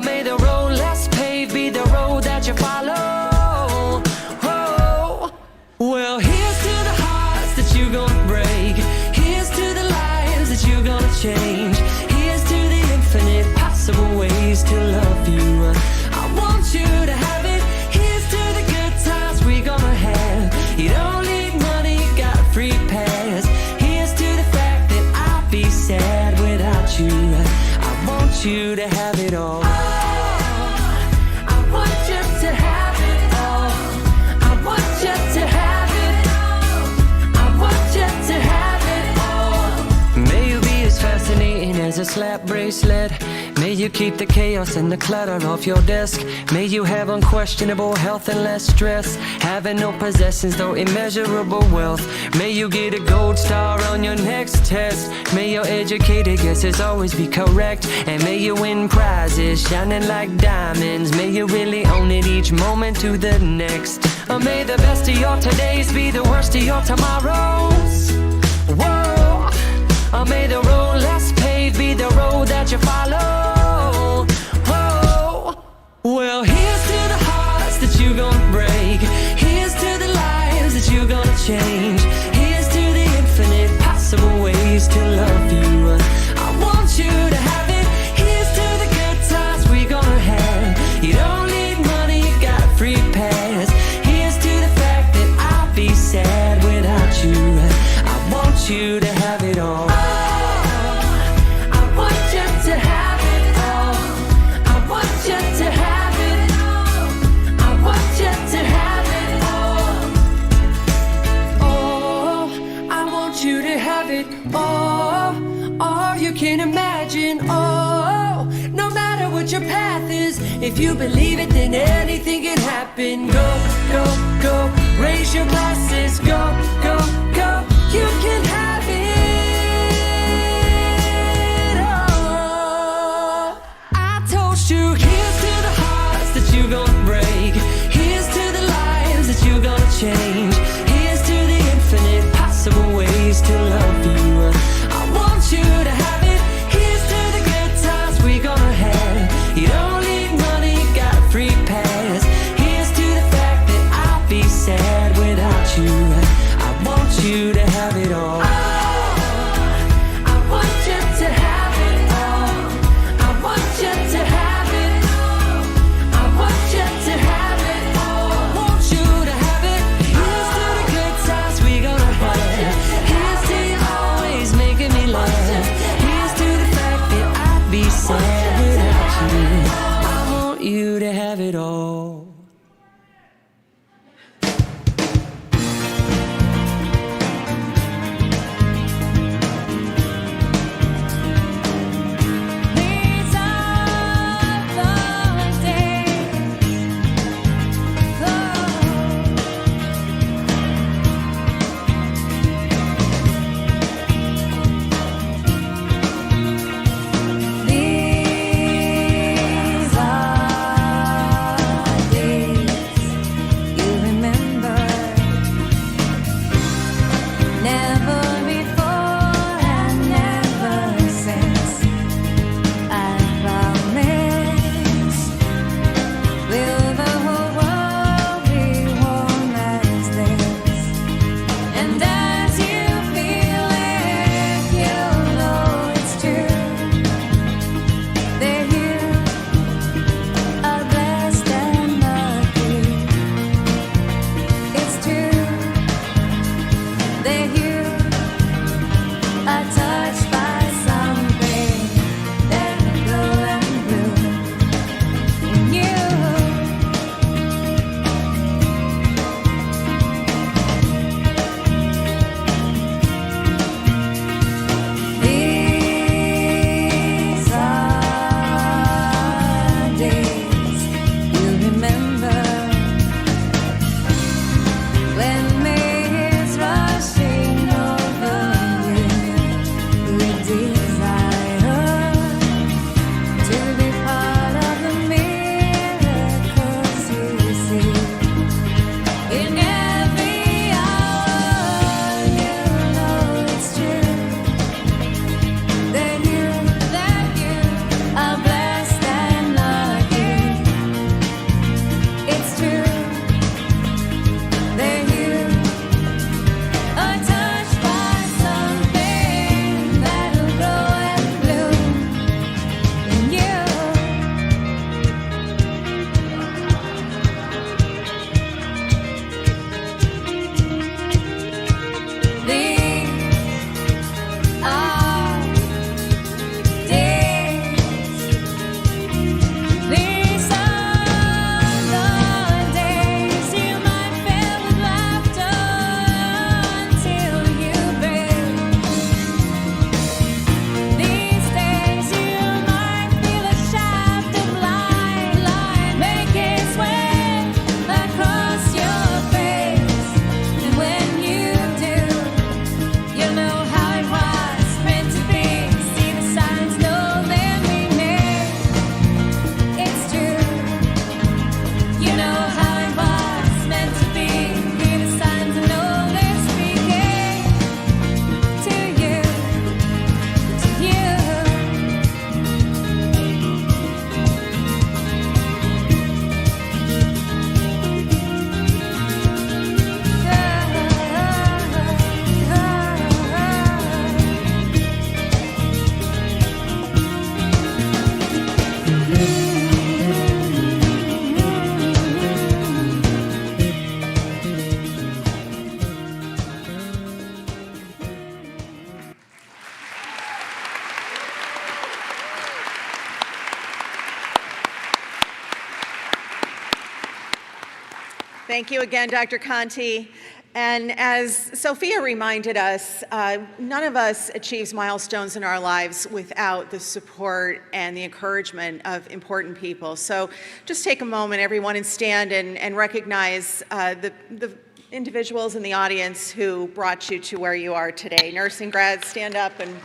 May the road less paved be the road that you follow. Oh. Well, here's to the hearts that you're gonna break. Here's to the lives that you're gonna change. Here's to the infinite possible ways to love you. I want you to have it. Here's to the good times we're gonna have. You don't need money, you got a free pass. Here's to the fact that I'd be sad without you. I want you to have it all. As a slap bracelet, may you keep the chaos and the clutter off your desk. May you have unquestionable health and less stress. Having no possessions though immeasurable wealth. May you get a gold star on your next test. May your educated guesses always be correct. And may you win prizes shining like diamonds. May you really own it each moment to the next. May the best of your todays be the worst of your tomorrows. Whoa. May the road less paved be the road that you follow. Oh. Well, here's to the hearts that you're gonna break. Here's to the lives that you're gonna change. Here's to the infinite possible ways to love you. I want you to have it. Here's to the good times we're gonna have. You don't need money, you got a free pass. want you to have it all. I want you to have it all. I want you to have it all. I want you to have it all. Oh, I want you to have it all you can imagine. Oh, no matter what your path is, if you believe it, then anything can happen. Go, go, go, raise your glasses. Go, go, go, you can have it all. I told you, here's to the hearts that you're gonna break. Here's to the lives that you're gonna change. Here's to the infinite possible ways to love you. I want you to have it. Here's to the good times we're gonna have. You don't need money, got a free pass. Here's to the fact that I'll be sad without you. I want you to have it all. I want you to have it all. I want you to have it all. I want you to have it all. I want you to have it. Here's to the good times we're gonna have. Here's to you always making me laugh. Here's to the fact that I'd be sad without you. I want you to have it all. These are the days. These are days you remember. Never before and never since. I promise. Will the whole world be warm as this? And as you feel it, you'll know it's true. They're here, are blessed and lucky. It's true. They're here, are touched by something that will glow and bloom in you. These are days you remember, when May is rushing over you. Thank you again, Dr. Conti. And as Sophia reminded us, none of us achieves milestones in our lives without the support and the encouragement of important people. So just take a moment, everyone, and stand and recognize the individuals in the audience who brought you to where you are today. Nursing grads, stand up and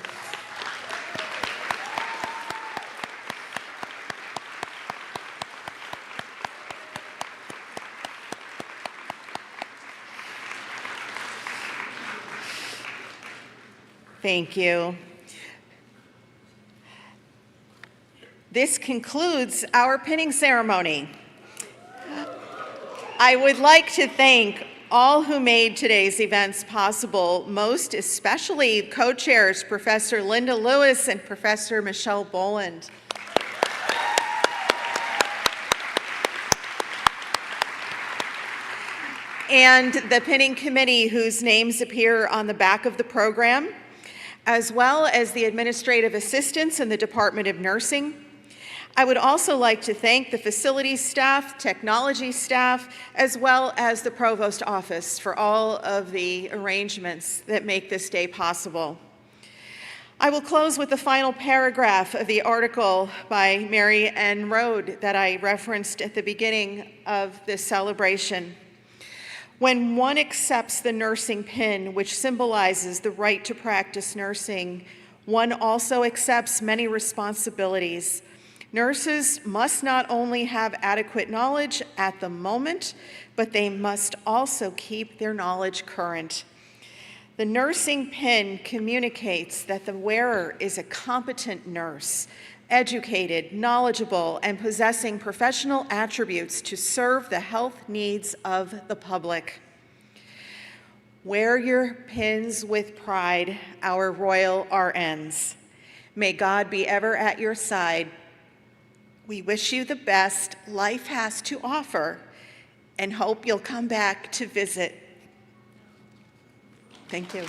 thank you. This concludes our pinning ceremony. I would like to thank all who made today's events possible, most especially co-chairs Professor Linda Lewis and Professor Michelle Boland. And the pinning committee, whose names appear on the back of the program, as well as the administrative assistants in the Department of Nursing. I would also like to thank the facilities staff, technology staff, as well as the provost office for all of the arrangements that make this day possible. I will close with the final paragraph of the article by Mary Ann Rode that I referenced at the beginning of this celebration. When one accepts the nursing pin, which symbolizes the right to practice nursing, one also accepts many responsibilities. Nurses must not only have adequate knowledge at the moment, but they must also keep their knowledge current. The nursing pin communicates that the wearer is a competent nurse, educated, knowledgeable, and possessing professional attributes to serve the health needs of the public. Wear your pins with pride, our royal RNs. May God be ever at your side. We wish you the best life has to offer and hope you'll come back to visit. Thank you.